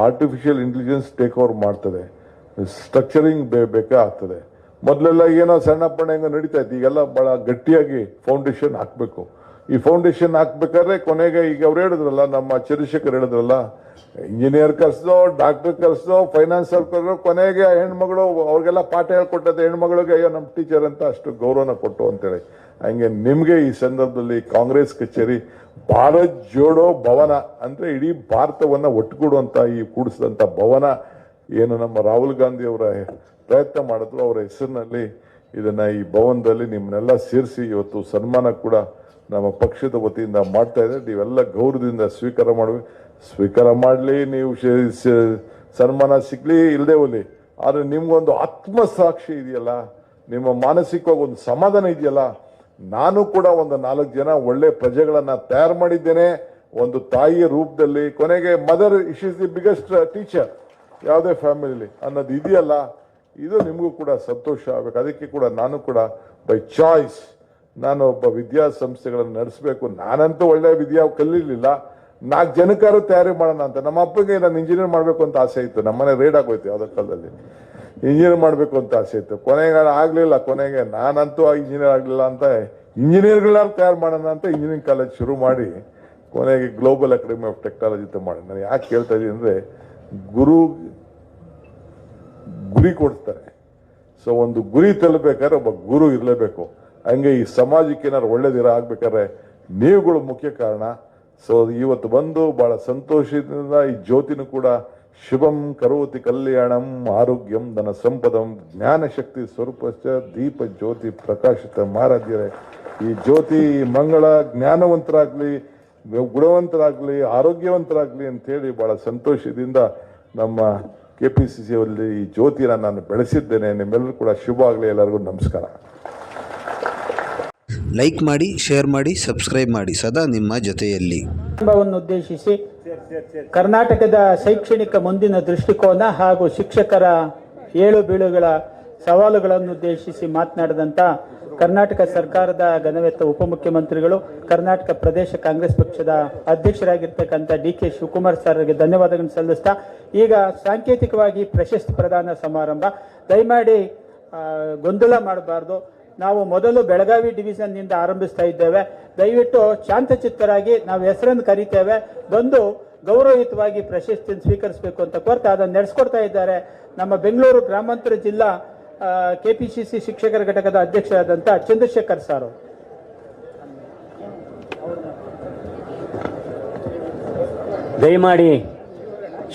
ಆರ್ಟಿಫಿಷಿಯಲ್ ಇಂಟೆಲಿಜೆನ್ಸ್ ಟೇಕ್ ಓವರ್ ಮಾಡ್ತದೆ. ಸ್ಟ್ರಕ್ಚರಿಂಗ್ ಬೇಕಾಗ್ತದೆ. ಮೊದಲೆಲ್ಲ ಏನೋ ಸಣ್ಣ ಪಣ್ಣ ಹೆಂಗ ನಡೀತಾ ಇತ್ತು. ಈಗೆಲ್ಲ ಬಹಳ ಗಟ್ಟಿಯಾಗಿ ಫೌಂಡೇಶನ್ ಹಾಕಬೇಕು. ಈ ಫೌಂಡೇಶನ್ ಹಾಕ್ಬೇಕಾದ್ರೆ ಕೊನೆಗೆ ಈಗ ಅವ್ರು ಹೇಳಿದ್ರಲ್ಲ, ನಮ್ಮ ಚಂದ್ರಶೇಖರ್ ಹೇಳಿದ್ರಲ್ಲ, ಇಂಜಿನಿಯರ್ ಕರ್ಸೋ, ಡಾಕ್ಟರ್ ಕರ್ಸೋ, ಫೈನಾನ್ಸ್ ಕರ್ಸೋ, ಕೊನೆಗೆ ಹೆಣ್ಮಗಳು ಅವ್ರಿಗೆಲ್ಲ ಪಾಠ ಹೇಳ್ಕೊಟ್ಟದ್ದು ಹೆಣ್ಮಗಳಿಗೆ ಅಯ್ಯೋ ನಮ್ಮ ಟೀಚರ್ ಅಂತ ಅಷ್ಟು ಗೌರವನ ಕೊಟ್ಟು ಅಂತೇಳಿ. ಹಂಗೆ ನಿಮ್ಗೆ ಈ ಸಂದರ್ಭದಲ್ಲಿ ಕಾಂಗ್ರೆಸ್ ಕಚೇರಿ ಭಾರತ್ ಜೋಡೋ ಭವನ ಅಂದ್ರೆ ಇಡೀ ಭಾರತವನ್ನ ಒಟ್ಟುಗೂಡುವಂತ ಈ ಕೂಡಿಸಿದಂತ ಭವನ ಏನು ನಮ್ಮ ರಾಹುಲ್ ಗಾಂಧಿ ಅವರ ಪ್ರಯತ್ನ ಮಾಡಿದ್ರು, ಅವರ ಹೆಸರಿನಲ್ಲಿ ಇದನ್ನ ಈ ಭವನದಲ್ಲಿ ನಿಮ್ಮನ್ನೆಲ್ಲ ಸೇರಿಸಿ ಇವತ್ತು ಸನ್ಮಾನ ಕೂಡ ನಮ್ಮ ಪಕ್ಷದ ವತಿಯಿಂದ ಮಾಡ್ತಾ ಇದೆ. ನೀವೆಲ್ಲ ಗೌರವದಿಂದ ಸ್ವೀಕಾರ ಮಾಡಲಿ, ನೀವು ಸನ್ಮಾನ ಸಿಗ್ಲಿ ಇಲ್ಲದೆ ಹೋಗ್ಲಿ, ಆದ್ರೆ ನಿಮ್ಗೊಂದು ಆತ್ಮಸಾಕ್ಷಿ ಇದೆಯಲ್ಲ, ನಿಮ್ಮ ಮಾನಸಿಕವಾಗಿ ಒಂದು ಸಮಾಧಾನ ಇದೆಯಲ್ಲ. ನಾನು ಕೂಡ ಒಂದು 4 ಜನ ಒಳ್ಳೆ ಪ್ರಜೆಗಳನ್ನ ತಯಾರು ಮಾಡಿದ್ದೇನೆ ಒಂದು ತಾಯಿಯ ರೂಪದಲ್ಲಿ. ಕೊನೆಗೆ mother is the biggest teacher ಯಾವುದೇ ಫ್ಯಾಮಿಲಿ ಅನ್ನೋದು ಇದೆಯಲ್ಲ, ಇದು ನಿಮಗೂ ಕೂಡ ಸಂತೋಷ ಆಗಬೇಕು. ಅದಕ್ಕೆ ಕೂಡ ನಾನು ಕೂಡ ಬೈ ಚಾಯ್ಸ್ ನಾನು ಒಬ್ಬ ವಿದ್ಯಾಸಂಸ್ಥೆಗಳನ್ನು ನಡೆಸಬೇಕು. ನಾನಂತೂ ಒಳ್ಳೆ ಕಲೀಲಿಲ್ಲ, 4 ಜನಕ್ಕಾರು ತಯಾರಿ ಮಾಡೋಣ ಅಂತ. ನಮ್ಮ ಅಪ್ಪಗೆ ನಾನು ಇಂಜಿನಿಯರ್ ಮಾಡಬೇಕು ಅಂತ ಆಸೆ ಇತ್ತು. ನಮ್ಮನೆ ರೇಡ್ ಆಗೋಯ್ತು ಯಾವುದೋ ಕಾಲದಲ್ಲಿ, ಇಂಜಿನಿಯರ್ ಮಾಡಬೇಕು ಅಂತ ಆಸೆ ಇತ್ತು. ಕೊನೆಗೆ ಆಗಲಿಲ್ಲ. ಕೊನೆಗೆ ನಾನಂತೂ ಇಂಜಿನಿಯರ್ ಆಗಲಿಲ್ಲ ಅಂತ ಇಂಜಿನಿಯರ್ಗಳನ್ನ ತಯಾರು ಮಾಡೋಣ ಅಂತ ಇಂಜಿನಿಯರಿಂಗ್ ಕಾಲೇಜ್ ಶುರು ಮಾಡಿ ಕೊನೆಗೆ ಗ್ಲೋಬಲ್ ಅಕಾಡೆಮಿ ಆಫ್ ಟೆಕ್ನಾಲಜಿ ಅಂತ ಮಾಡಿ. ನಾನು ಯಾಕೆ ಕೇಳ್ತಾ ಇದ್ದೀನಿ ಅಂದರೆ, ಗುರಿ ಕೊಡ್ತಾರೆ. ಸೊ ಒಂದು ಗುರಿ ತಲುಪಬೇಕಾದ್ರೆ ಒಬ್ಬ ಗುರು ಇರಲೇಬೇಕು. ಹಂಗೆ ಈ ಸಮಾಜಕ್ಕೆ ಏನಾದ್ರು ಒಳ್ಳೇದಿರ ಆಗ್ಬೇಕಾದ್ರೆ ನೀವುಗಳು ಮುಖ್ಯ ಕಾರಣ. ಸೊ ಇವತ್ತು ಬಂದು ಬಹಳ ಸಂತೋಷದಿಂದ ಈ ಜ್ಯೋತಿನೂ ಕೂಡ ಶುಭಂ ಕರೋತಿ ಕಲ್ಯಾಣಂ ಆರೋಗ್ಯಂ ಧನ ಸಂಪದಂ ಜ್ಞಾನಶಕ್ತಿ ಸ್ವರೂಪಶ್ಚ ದೀಪ ಜ್ಯೋತಿ ಪ್ರಕಾಶಿತ ಮಾರಾಧ್ಯರೇ. ಈ ಜ್ಯೋತಿ ಮಂಗಳ ಜ್ಞಾನವಂತರಾಗ್ಲಿ, ಗುಣವಂತರಾಗ್ಲಿ, ಆರೋಗ್ಯವಂತರಾಗ್ಲಿ ಅಂತೇಳಿ ಬಹಳ ಸಂತೋಷದಿಂದ ನಮ್ಮ KPCC ಅವರಲ್ಲಿ ಈ ಜ್ಯೋತಿನ ನಾನು ಬೆಳೆಸಿದ್ದೇನೆ. ನಿಮ್ಮೆಲ್ಲರೂ ಕೂಡ ಶುಭ ಆಗಲಿ. ಎಲ್ಲರಿಗೂ ನಮಸ್ಕಾರ. ಲೈಕ್ ಮಾಡಿ, ಶೇರ್ ಮಾಡಿ, ಸಬ್ಸ್ಕ್ರೈಬ್ ಮಾಡಿ. ಸದಾ ನಿಮ್ಮ ಜೊತೆಯಲ್ಲಿ. ಉದ್ದೇಶಿಸಿ ಕರ್ನಾಟಕದ ಶೈಕ್ಷಣಿಕ ಮುಂದಿನ ದೃಷ್ಟಿಕೋನ ಹಾಗೂ ಶಿಕ್ಷಕರ ಏಳು ಬೀಳುಗಳ ಸವಾಲುಗಳನ್ನು ಉದ್ದೇಶಿಸಿ ಮಾತನಾಡಿದಂಥ ಕರ್ನಾಟಕ ಸರ್ಕಾರದ ಘನವೆತ್ತ ಉಪಮುಖ್ಯಮಂತ್ರಿಗಳು, ಕರ್ನಾಟಕ ಪ್ರದೇಶ ಕಾಂಗ್ರೆಸ್ ಪಕ್ಷದ ಅಧ್ಯಕ್ಷರಾಗಿರ್ತಕ್ಕಂಥ DK ಶಿವಕುಮಾರ್ ಸರ್ಗೆ ಧನ್ಯವಾದಗಳನ್ನು ಸಲ್ಲಿಸ್ತಾ, ಈಗ ಸಾಂಕೇತಿಕವಾಗಿ ಪ್ರಶಸ್ತಿ ಪ್ರದಾನ ಸಮಾರಂಭ. ದಯಮಾಡಿ ಗೊಂದಲ ಮಾಡಬಾರ್ದು. ನಾವು ಮೊದಲು ಬೆಳಗಾವಿ ಡಿವಿಷನ್ನಿಂದ ಆರಂಭಿಸ್ತಾ ಇದ್ದೇವೆ. ದಯವಿಟ್ಟು ಶಾಂತಚಿತ್ತರಾಗಿ ನಾವು ಹೆಸರನ್ನು ಕರೀತೇವೆ, ಬಂದು ಗೌರವಯುತವಾಗಿ ಪ್ರಶಸ್ತಿಯನ್ನು ಸ್ವೀಕರಿಸಬೇಕು ಅಂತ ಕೋರ್ತಾ ಅದನ್ನು ನಡೆಸ್ಕೊಡ್ತಾ ಇದ್ದಾರೆ ನಮ್ಮ ಬೆಂಗಳೂರು ಗ್ರಾಮಾಂತರ ಜಿಲ್ಲಾ KPCC ಶಿಕ್ಷಕರ ಘಟಕದ ಅಧ್ಯಕ್ಷರಾದಂಥ ಚಂದ್ರಶೇಖರ್ ಸರ್. ದಯಮಾಡಿ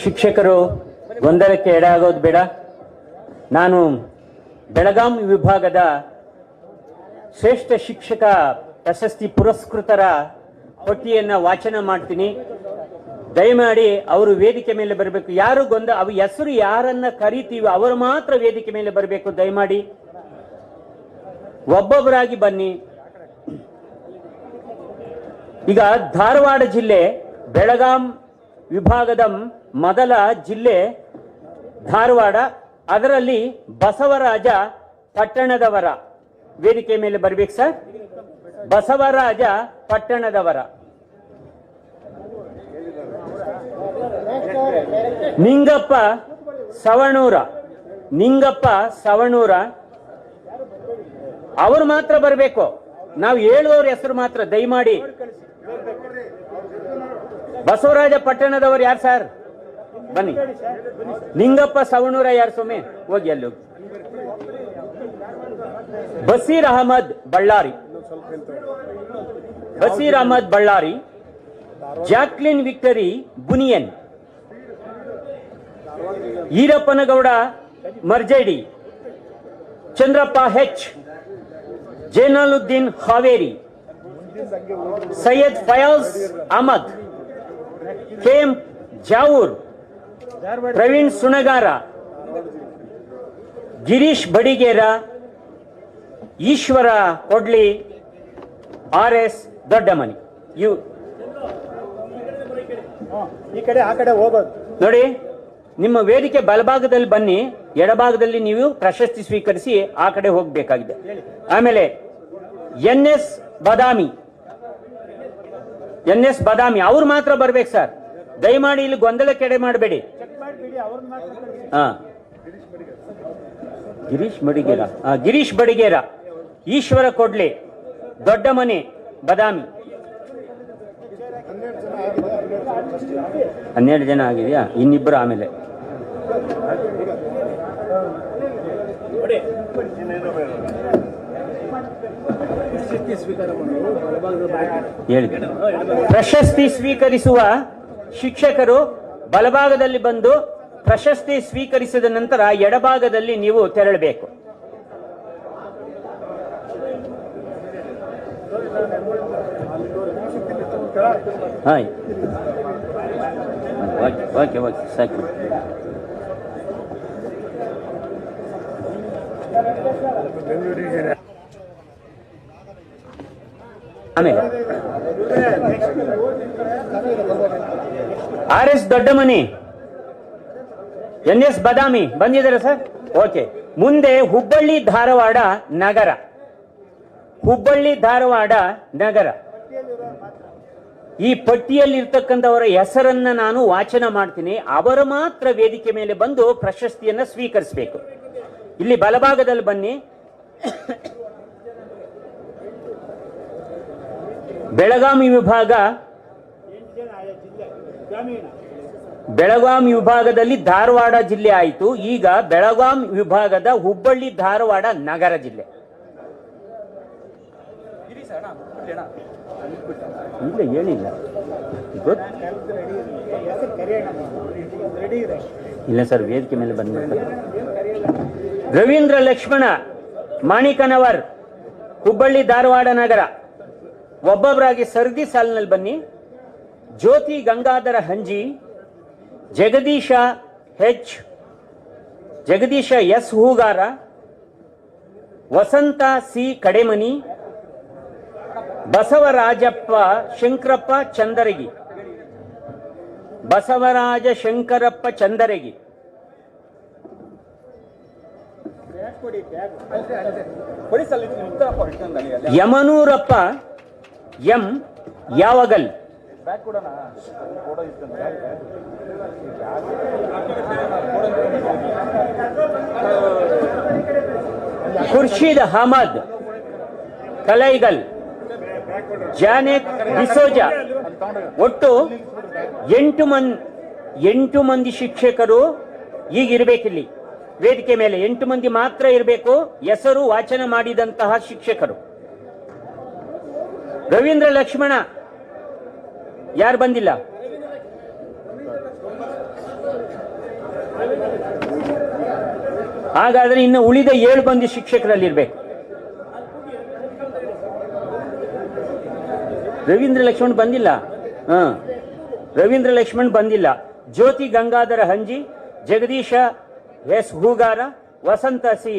ಶಿಕ್ಷಕರು ಗೊಂದಲಕ್ಕೆ ಎಡೆಯಾಗೋದು ಬೇಡ. ನಾನು ಬೆಳಗಾಂ ವಿಭಾಗದ ಶ್ರೇಷ್ಠ ಶಿಕ್ಷಕ ಪ್ರಶಸ್ತಿ ಪುರಸ್ಕೃತರ ಪಟ್ಟಿಯನ್ನು ವಾಚನ ಮಾಡ್ತೀನಿ. ದಯಮಾಡಿ ಅವರು ವೇದಿಕೆ ಮೇಲೆ ಬರಬೇಕು. ಯಾರು ಅವು ಹೆಸರು ಯಾರನ್ನ ಕರಿತೀವಿ ಅವರು ಮಾತ್ರ ವೇದಿಕೆ ಮೇಲೆ ಬರಬೇಕು. ದಯಮಾಡಿ ಒಬ್ಬೊಬ್ಬರಾಗಿ ಬನ್ನಿ. ಈಗ ಧಾರವಾಡ ಜಿಲ್ಲೆ ಬೆಳಗಾಂ ವಿಭಾಗದ ಮೊದಲ ಜಿಲ್ಲೆ ಧಾರವಾಡ. ಅದರಲ್ಲಿ ಬಸವರಾಜ ಪಟ್ಟಣದವರ ವೇದಿಕೆ ಮೇಲೆ ಬರ್ಬೇಕು ಸರ್. ಬಸವರಾಜ ಪಟ್ಟಣದವರ. ನಿಂಗಪ್ಪ ಸವಣೂರ ಅವರು ಮಾತ್ರ ಬರಬೇಕು. ನಾವು ಹೇಳುವವ್ರ ಹೆಸರು ಮಾತ್ರ ದಯಮಾಡಿ. ಬಸವರಾಜ ಪಟ್ಟಣದವರು ಯಾರು ಸರ್? ಬನ್ನಿ. ನಿಂಗಪ್ಪ ಸವಣೂರ ಯಾರು? ಸೊಮ್ಮೆ ಹೋಗಿ ಅಲ್ಲಿ. ಬಸೀರ್ ಅಹಮದ್ ಬಳ್ಳಾರಿ, ಜಾಕ್ಲಿನ್ ವಿಕ್ಟರಿ ಬುನಿಯನ್, ಈರಪ್ಪನಗೌಡ ಮರ್ಜೇಡಿ, ಚಂದ್ರಪ್ಪ ಹೆಚ್, ಜೈನಾಲುದ್ದೀನ್ ಹಾವೇರಿ, ಸೈಯದ್ ಫಯಾಜ್ ಅಹಮದ್, KM ಜಾವೂರ್, ಪ್ರವೀಣ್ ಸುಣಗಾರ, ಗಿರೀಶ್ ಬಡಿಗೇರ, ಈಶ್ವರ ಕೊಡ್ಲಿ, RS ದೊಡ್ಡಮನಿ. ಈ ಕಡೆ ಆ ಕಡೆ ಹೋಗೋದು ನೋಡಿ. ನಿಮ್ಮ ವೇದಿಕೆ ಬಲಭಾಗದಲ್ಲಿ ಬನ್ನಿ, ಎಡಭಾಗದಲ್ಲಿ ನೀವು ಪ್ರಶಸ್ತಿ ಸ್ವೀಕರಿಸಿ ಆ ಕಡೆ ಹೋಗಬೇಕಾಗಿದೆ. ಆಮೇಲೆ NS ಬದಾಮಿ ಅವ್ರು ಮಾತ್ರ ಬರ್ಬೇಕು ಸರ್. ದಯಮಾಡಿ ಇಲ್ಲಿ ಗೊಂದಲಕ್ಕೆ ಎಡೆ ಮಾಡಬೇಡಿ. ಗಿರೀಶ್ ಬಡಿಗೇರ, ಈಶ್ವರ ಕೊಡ್ಲೆ, ದೊಡ್ಡಮನೆ ಬದಾಮಿ, 12 ಜನ ಆಗಿದೆಯಾ? ಇನ್ನಿಬ್ಬರು ಆಮೇಲೆ. ಹೇಳಿದೆ. ಪ್ರಶಸ್ತಿ ಸ್ವೀಕರಿಸುವ ಶಿಕ್ಷಕರು ಬಲಭಾಗದಲ್ಲಿ ಬಂದು ಪ್ರಶಸ್ತಿ ಸ್ವೀಕರಿಸಿದ ನಂತರ ಎಡಭಾಗದಲ್ಲಿ ನೀವು ತೆರಳಬೇಕು. ಓಕೆ ಓಕೆ ಸಾಕು. ಆಮೇಲೆ RS ದೊಡ್ಡಮನಿ, NS ಬದಾಮಿ ಬಂದಿದ್ದಾರೆ ಸರ್. ಓಕೆ. ಮುಂದೆ ಹುಬ್ಬಳ್ಳಿ ಧಾರವಾಡ ನಗರ. ಹುಬ್ಬಳ್ಳಿ ಧಾರವಾಡ ನಗರ ಈ ಪಟ್ಟಿಯಲ್ಲಿರ್ತಕ್ಕಂಥವರ ಹೆಸರನ್ನ ನಾನು ವಾಚನ ಮಾಡ್ತೀನಿ. ಅವರು ಮಾತ್ರ ವೇದಿಕೆ ಮೇಲೆ ಬಂದು ಪ್ರಶಸ್ತಿಯನ್ನ ಸ್ವೀಕರಿಸಬೇಕು. ಇಲ್ಲಿ ಬಲಭಾಗದಲ್ಲಿ ಬನ್ನಿ. ಬೆಳಗಾವಿ ವಿಭಾಗ, ಬೆಳಗಾವಿ ವಿಭಾಗದಲ್ಲಿ ಧಾರವಾಡ ಜಿಲ್ಲೆ ಆಯಿತು. ಈಗ ಬೆಳಗಾವಿ ವಿಭಾಗದ ಹುಬ್ಬಳ್ಳಿ ಧಾರವಾಡ ನಗರ ಜಿಲ್ಲೆ. ಇಲ್ಲ ಹೇಳಿಲ್ಲ, ಇಲ್ಲ ಸರ್, ವೇದಿಕೆ ಮೇಲೆ ಬಂದ್ಬಿಡ್ತಾರೆ. ರವೀಂದ್ರ ಲಕ್ಷ್ಮಣ ಮಾಣಿಕನವರ್, ಹುಬ್ಬಳ್ಳಿ ಧಾರವಾಡ ನಗರ. ಒಬ್ಬೊಬ್ಬರಾಗಿ ಸರದಿ ಸಾಲಿನಲ್ಲಿ ಬನ್ನಿ. ಜ್ಯೋತಿ ಗಂಗಾಧರ ಹಂಜಿ, ಜಗದೀಶ ಎಸ್ ಹೂಗಾರ, ವಸಂತ ಸಿ ಕಡೆಮನಿ, ಬಸವರಾಜಪ್ಪ ಶಂಕರಪ್ಪ ಚಂದರಗಿ, ಬಸವರಾಜ ಶಂಕರಪ್ಪ ಚಂದರಗಿ, ಯಮನೂರಪ್ಪ ಎಂ ಯಾವಗಲ್, ಖುರ್ಷೀದ್ ಅಹಮದ್ ಕಲೈಗಲ್, ಜಾನೆಕ್ ಡಿಸೋಜಾ. ಒಟ್ಟು 8 ಮಂದಿ ಶಿಕ್ಷಕರು ಈಗ ಇರಬೇಕಿಲ್ಲಿ ವೇದಿಕೆ ಮೇಲೆ. 8 ಮಂದಿ ಮಾತ್ರ ಇರಬೇಕು, ಹೆಸರು ವಾಚನ ಮಾಡಿದಂತಹ ಶಿಕ್ಷಕರು. ರವೀಂದ್ರ ಲಕ್ಷ್ಮಣ ಯಾರು ಬಂದಿಲ್ಲ? ಹಾಗಾದ್ರೆ ಇನ್ನು ಉಳಿದ 7 ಮಂದಿ ಶಿಕ್ಷಕರಲ್ಲಿರ್ಬೇಕು. ರವೀಂದ್ರ ಲಕ್ಷ್ಮಣ್ ಬಂದಿಲ್ಲ. ರವೀಂದ್ರ ಲಕ್ಷ್ಮಣ್ ಬಂದಿಲ್ಲ. ಜ್ಯೋತಿ ಗಂಗಾಧರ ಹಂಜಿ, ಜಗದೀಶ ಎಸ್ ಹೂಗಾರ, ವಸಂತ ಸಿ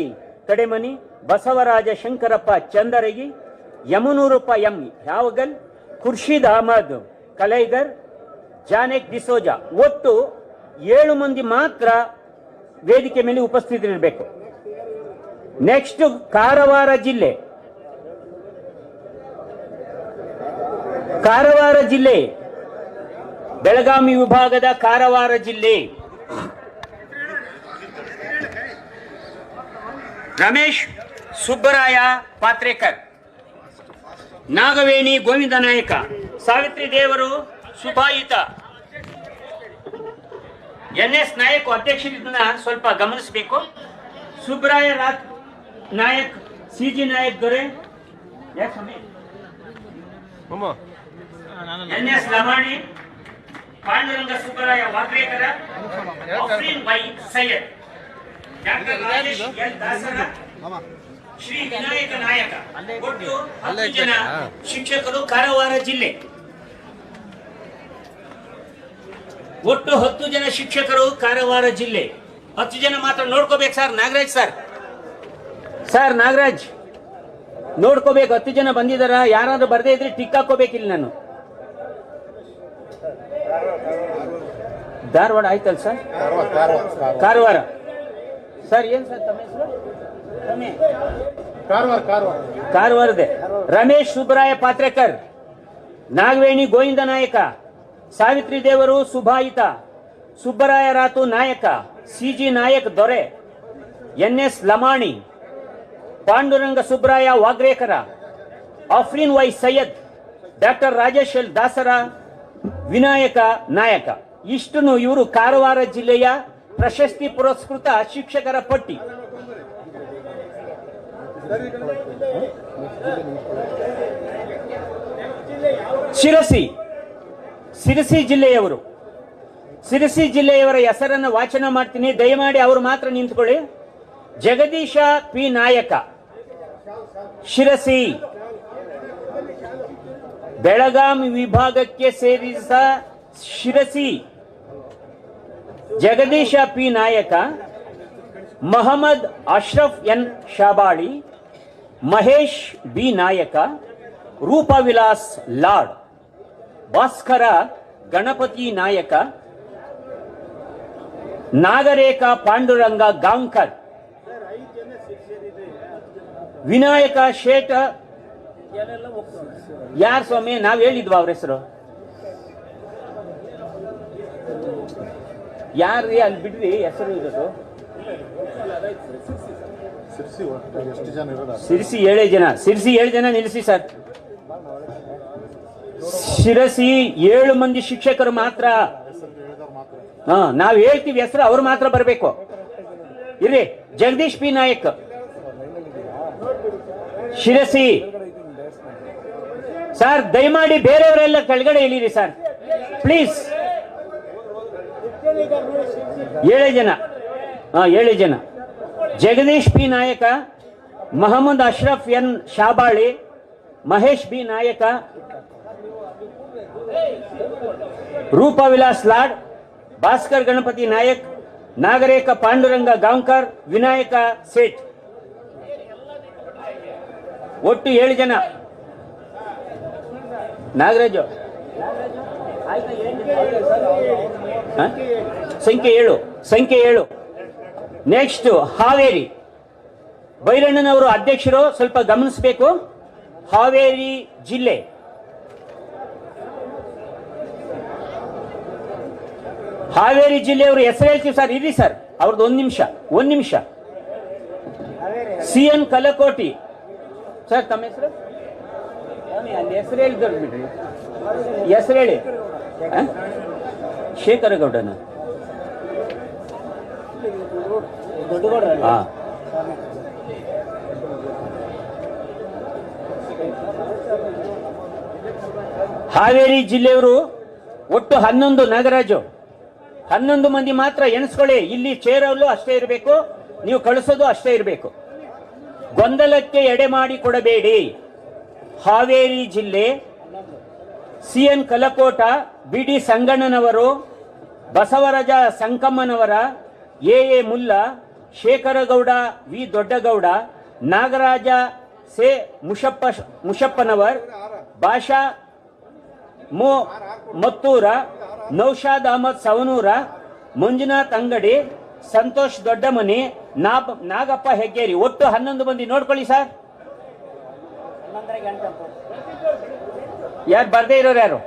ಕಡೆಮನಿ, ಬಸವರಾಜ ಶಂಕರಪ್ಪ ಚಂದರಗಿ, ಯಮನೂರಪ್ಪ ಎಂ ಯಾವಗಲ್, ಖುರ್ಷೀದ್ ಅಹಮದ್ ಕಲೈಗರ್, ಜಾನೆಕ್ ಡಿಸೋಜಾ. ಒಟ್ಟು 7 ಮಂದಿ ಮಾತ್ರ ವೇದಿಕೆ ಮೇಲೆ ಉಪಸ್ಥಿತರಿರಬೇಕು. ನೆಕ್ಸ್ಟ್ ಕಾರವಾರ ಜಿಲ್ಲೆ. ಕಾರವಾರ ಜಿಲ್ಲೆ, ಬೆಳಗಾವಿ ವಿಭಾಗದ ಕಾರವಾರ ಜಿಲ್ಲೆ. ರಮೇಶ್ ಸುಬ್ಬರಾಯ ಪಾತ್ರೇಕರ್, ನಾಗವೇಣಿ ಗೋವಿಂದ ನಾಯಕ, ಸಾವಿತ್ರಿ ದೇವರು ಸುಭಾಯಿತ, NS ನಾಯಕ್ ಅಧ್ಯಕ್ಷರನ್ನ ಸ್ವಲ್ಪ ಗಮನಿಸಬೇಕು. Subraya Nayak, CG Nayak Dore, NS Lamani, Panduranga Subbaraya Vagrekar, Afreen Y Syed, doctor Rajesh L Dasara, Shri Vinayaka ನಾಯಕ. ಒಟ್ಟು 10 ಜನ ಶಿಕ್ಷಕರು ಕಾರವಾರ ಜಿಲ್ಲೆ. ಒಟ್ಟು 10 ಜನ ಶಿಕ್ಷಕರು ಕಾರವಾರ ಜಿಲ್ಲೆ. 10 ಜನ ಮಾತ್ರ ನೋಡ್ಕೋಬೇಕು ಸರ್. ನಾಗರಾಜ್ ಸರ್ ನಾಗರಾಜ್ ನೋಡ್ಕೋಬೇಕು. 10 ಜನ ಬಂದಿದಾರ. ಯಾರಾದ್ರೂ ಬರ್ದೇ ಇದ್ರೆ ಟಿಕ್ ಹಾಕೋಬೇಕಿಲ್ಲ. ನಾನು ಧಾರವಾಡ ಆಯ್ತಲ್ಲ ಸರ್? ಕಾರವಾರ ಸರ್. ಏನ್ ಸರ್ ತಮ್ಮ ಹೆಸರು? ಕಾರವಾರದೆ. ರಮೇಶ್ ಸುಬ್ಬರಾಯ ಪಾತ್ರೇಕರ್, ನಾಗವೇಣಿ ಗೋವಿಂದ ನಾಯಕ, ಸಾವಿತ್ರಿ ದೇವರು ಸುಭಾಯಿತ, ಸುಬ್ಬರಾಯ ರಾತು ನಾಯಕ, CG Nayak Dore, NS Lamani, Panduranga Subraya Vagrekar, Afreen Y Syed, doctor Rajesh L Dasara, Vinayaka ನಾಯಕ. ಇಷ್ಟನ್ನು ಇವರು ಕಾರವಾರ ಜಿಲ್ಲೆಯ ಪ್ರಶಸ್ತಿ ಪುರಸ್ಕೃತ ಶಿಕ್ಷಕರ ಪಟ್ಟಿ. ಸಿರಸಿ ಜಿಲ್ಲೆಯವರು. ಸಿರಸಿ ಜಿಲ್ಲೆಯವರ ಹೆಸರನ್ನು ವಾಚನ ಮಾಡ್ತೀನಿ, ದಯಮಾಡಿ ಅವರು ಮಾತ್ರ ನಿಂತ್ಕೊಳ್ಳಿ. ಜಗದೀಶ ಪಿ ನಾಯಕ, ಶಿರಸಿ. ಬೆಳಗಾವಿ ವಿಭಾಗಕ್ಕೆ ಸೇರಿದ ಶಿರಸಿ ಜಗದೀಶ ಪಿ ನಾಯಕ, ಮೊಹಮ್ಮದ್ ಅಶ್ರಫ್ ಎನ್ ಶಾಬಾಳಿ, ಮಹೇಶ್ ಬಿ ನಾಯಕ, ರೂಪವಿಲಾಸ್ ಲಾಡ್, ಭಾಸ್ಕರ ಗಣಪತಿ ನಾಯಕ, ನಾಗರೇಖ ಪಾಂಡುರಂಗ ಗಾಂವ್ಕರ್, ವಿನಾಯಕ ಶೇಠ. ಯಾರು ಸ್ವಾಮಿ? ನಾವ್ ಹೇಳಿದ್ವಾ ಅವ್ರ ಹೆಸರು? ಯಾರ್ರಿ ಅಲ್ಲಿ ಬಿಡ್ರಿ ಹೆಸರು ಇರೋದು? ಸಿರಿಸಿ 7 ಜನ. ಸಿರಿಸಿ 7 ಜನ ನಿಲ್ಲಿಸಿ ಸರ್. ಶಿರಸಿ 7 ಮಂದಿ ಶಿಕ್ಷಕರು ಮಾತ್ರ. ನಾವ್ ಹೇಳ್ತೀವಿ ಹೆಸರು, ಅವ್ರು ಮಾತ್ರ ಬರಬೇಕು. ಇರ್ರಿ. ಜಗದೀಶ್ ಪಿ ನಾಯಕ್, ಶಿರಸಿ. ಸರ್ ದಯಮಾಡಿ ಬೇರೆಯವರೆಲ್ಲ ಕೆಳಗಡೆ ಇಳಿರಿ ಸರ್ ಪ್ಲೀಸ್. 7 ಜನ. 7 ಜನ. ಜಗದೀಶ್ ಪಿ ನಾಯಕ, ಮೊಹಮ್ಮದ್ ಅಶ್ರಫ್ ಎನ್ ಶಾಬಾಳಿ, ಮಹೇಶ್ ಬಿ ನಾಯಕ, ರೂಪವಿಲಾಸ್ ಲಾಡ್, ಭಾಸ್ಕರ್ ಗಣಪತಿ ನಾಯಕ್, ನಾಗರೇಖ ಪಾಂಡುರಂಗ ಗಾಂವ್ಕರ್, ವಿನಾಯಕ ಸೇಠ್. ಒಟ್ಟು 7 ಜನ. ನಾಗರಾಜು ಸಂಖ್ಯೆ 7. ನೆಕ್ಸ್ಟ್ ಹಾವೇರಿ. ಬೈರಣ್ಣನವರು ಅಧ್ಯಕ್ಷರು, ಸ್ವಲ್ಪ ಗಮನಿಸಬೇಕು. ಹಾವೇರಿ ಜಿಲ್ಲೆ. ಹಾವೇರಿ ಜಿಲ್ಲೆಯವರು ಹೆಸರು ಹೇಳ್ತೀವಿ ಸರ್. ಇರಿ ಸರ್, ಅವ್ರದ್ದು 1 ನಿಮಿಷ. CN Kalakoti sir. ತಮ್ಮ ಹೆಸರು? ಅಲ್ಲಿ ಹೆಸರು ಹೇಳಿದ್ರು ಬಿಡ್ರಿ. ಹೆಸರು ಹೇಳಿ. ಶೇಖರಗೌಡನ. ಹಾವೇರಿ ಜಿಲ್ಲೆಯವರು ಒಟ್ಟು 11. ನಾಗರಾಜು 11 ಮಂದಿ ಮಾತ್ರ ಎಣಿಸ್ಕೊಳ್ಳಿ. ಇಲ್ಲಿ ಚೇರಲ್ಲೂ ಅಷ್ಟೇ ಇರಬೇಕು, ನೀವು ಕಳಿಸೋದು ಅಷ್ಟೇ ಇರಬೇಕು. ಗೊಂದಲಕ್ಕೆ ಎಡೆ ಮಾಡಿ ಕೊಡಬೇಡಿ. ಹಾವೇರಿ ಜಿಲ್ಲೆ CN Kalakot, BD Sangannanavaru, Basavaraja Sankammanavar, AA Mulla, Shekharagowda V Doddagowda, Nagaraja ಸೆ ಮುಷಪ್ಪನವರ್, ಭಾಷಾ ಮತ್ತೂರ, ನೌಶಾದ್ ಅಹಮದ್ ಸವನೂರ, ಮಂಜುನಾಥ್ ಅಂಗಡಿ, ಸಂತೋಷ್ ದೊಡ್ಡಮನಿ, ನಾಗಪ್ಪ ಹೆಗ್ಗೇರಿ. ಒಟ್ಟು 11 ಮಂದಿ. ನೋಡ್ಕೊಳ್ಳಿ ಸರ್. ಯಾರು ಬರ್ದೇ ಇರೋರು ಯಾರು?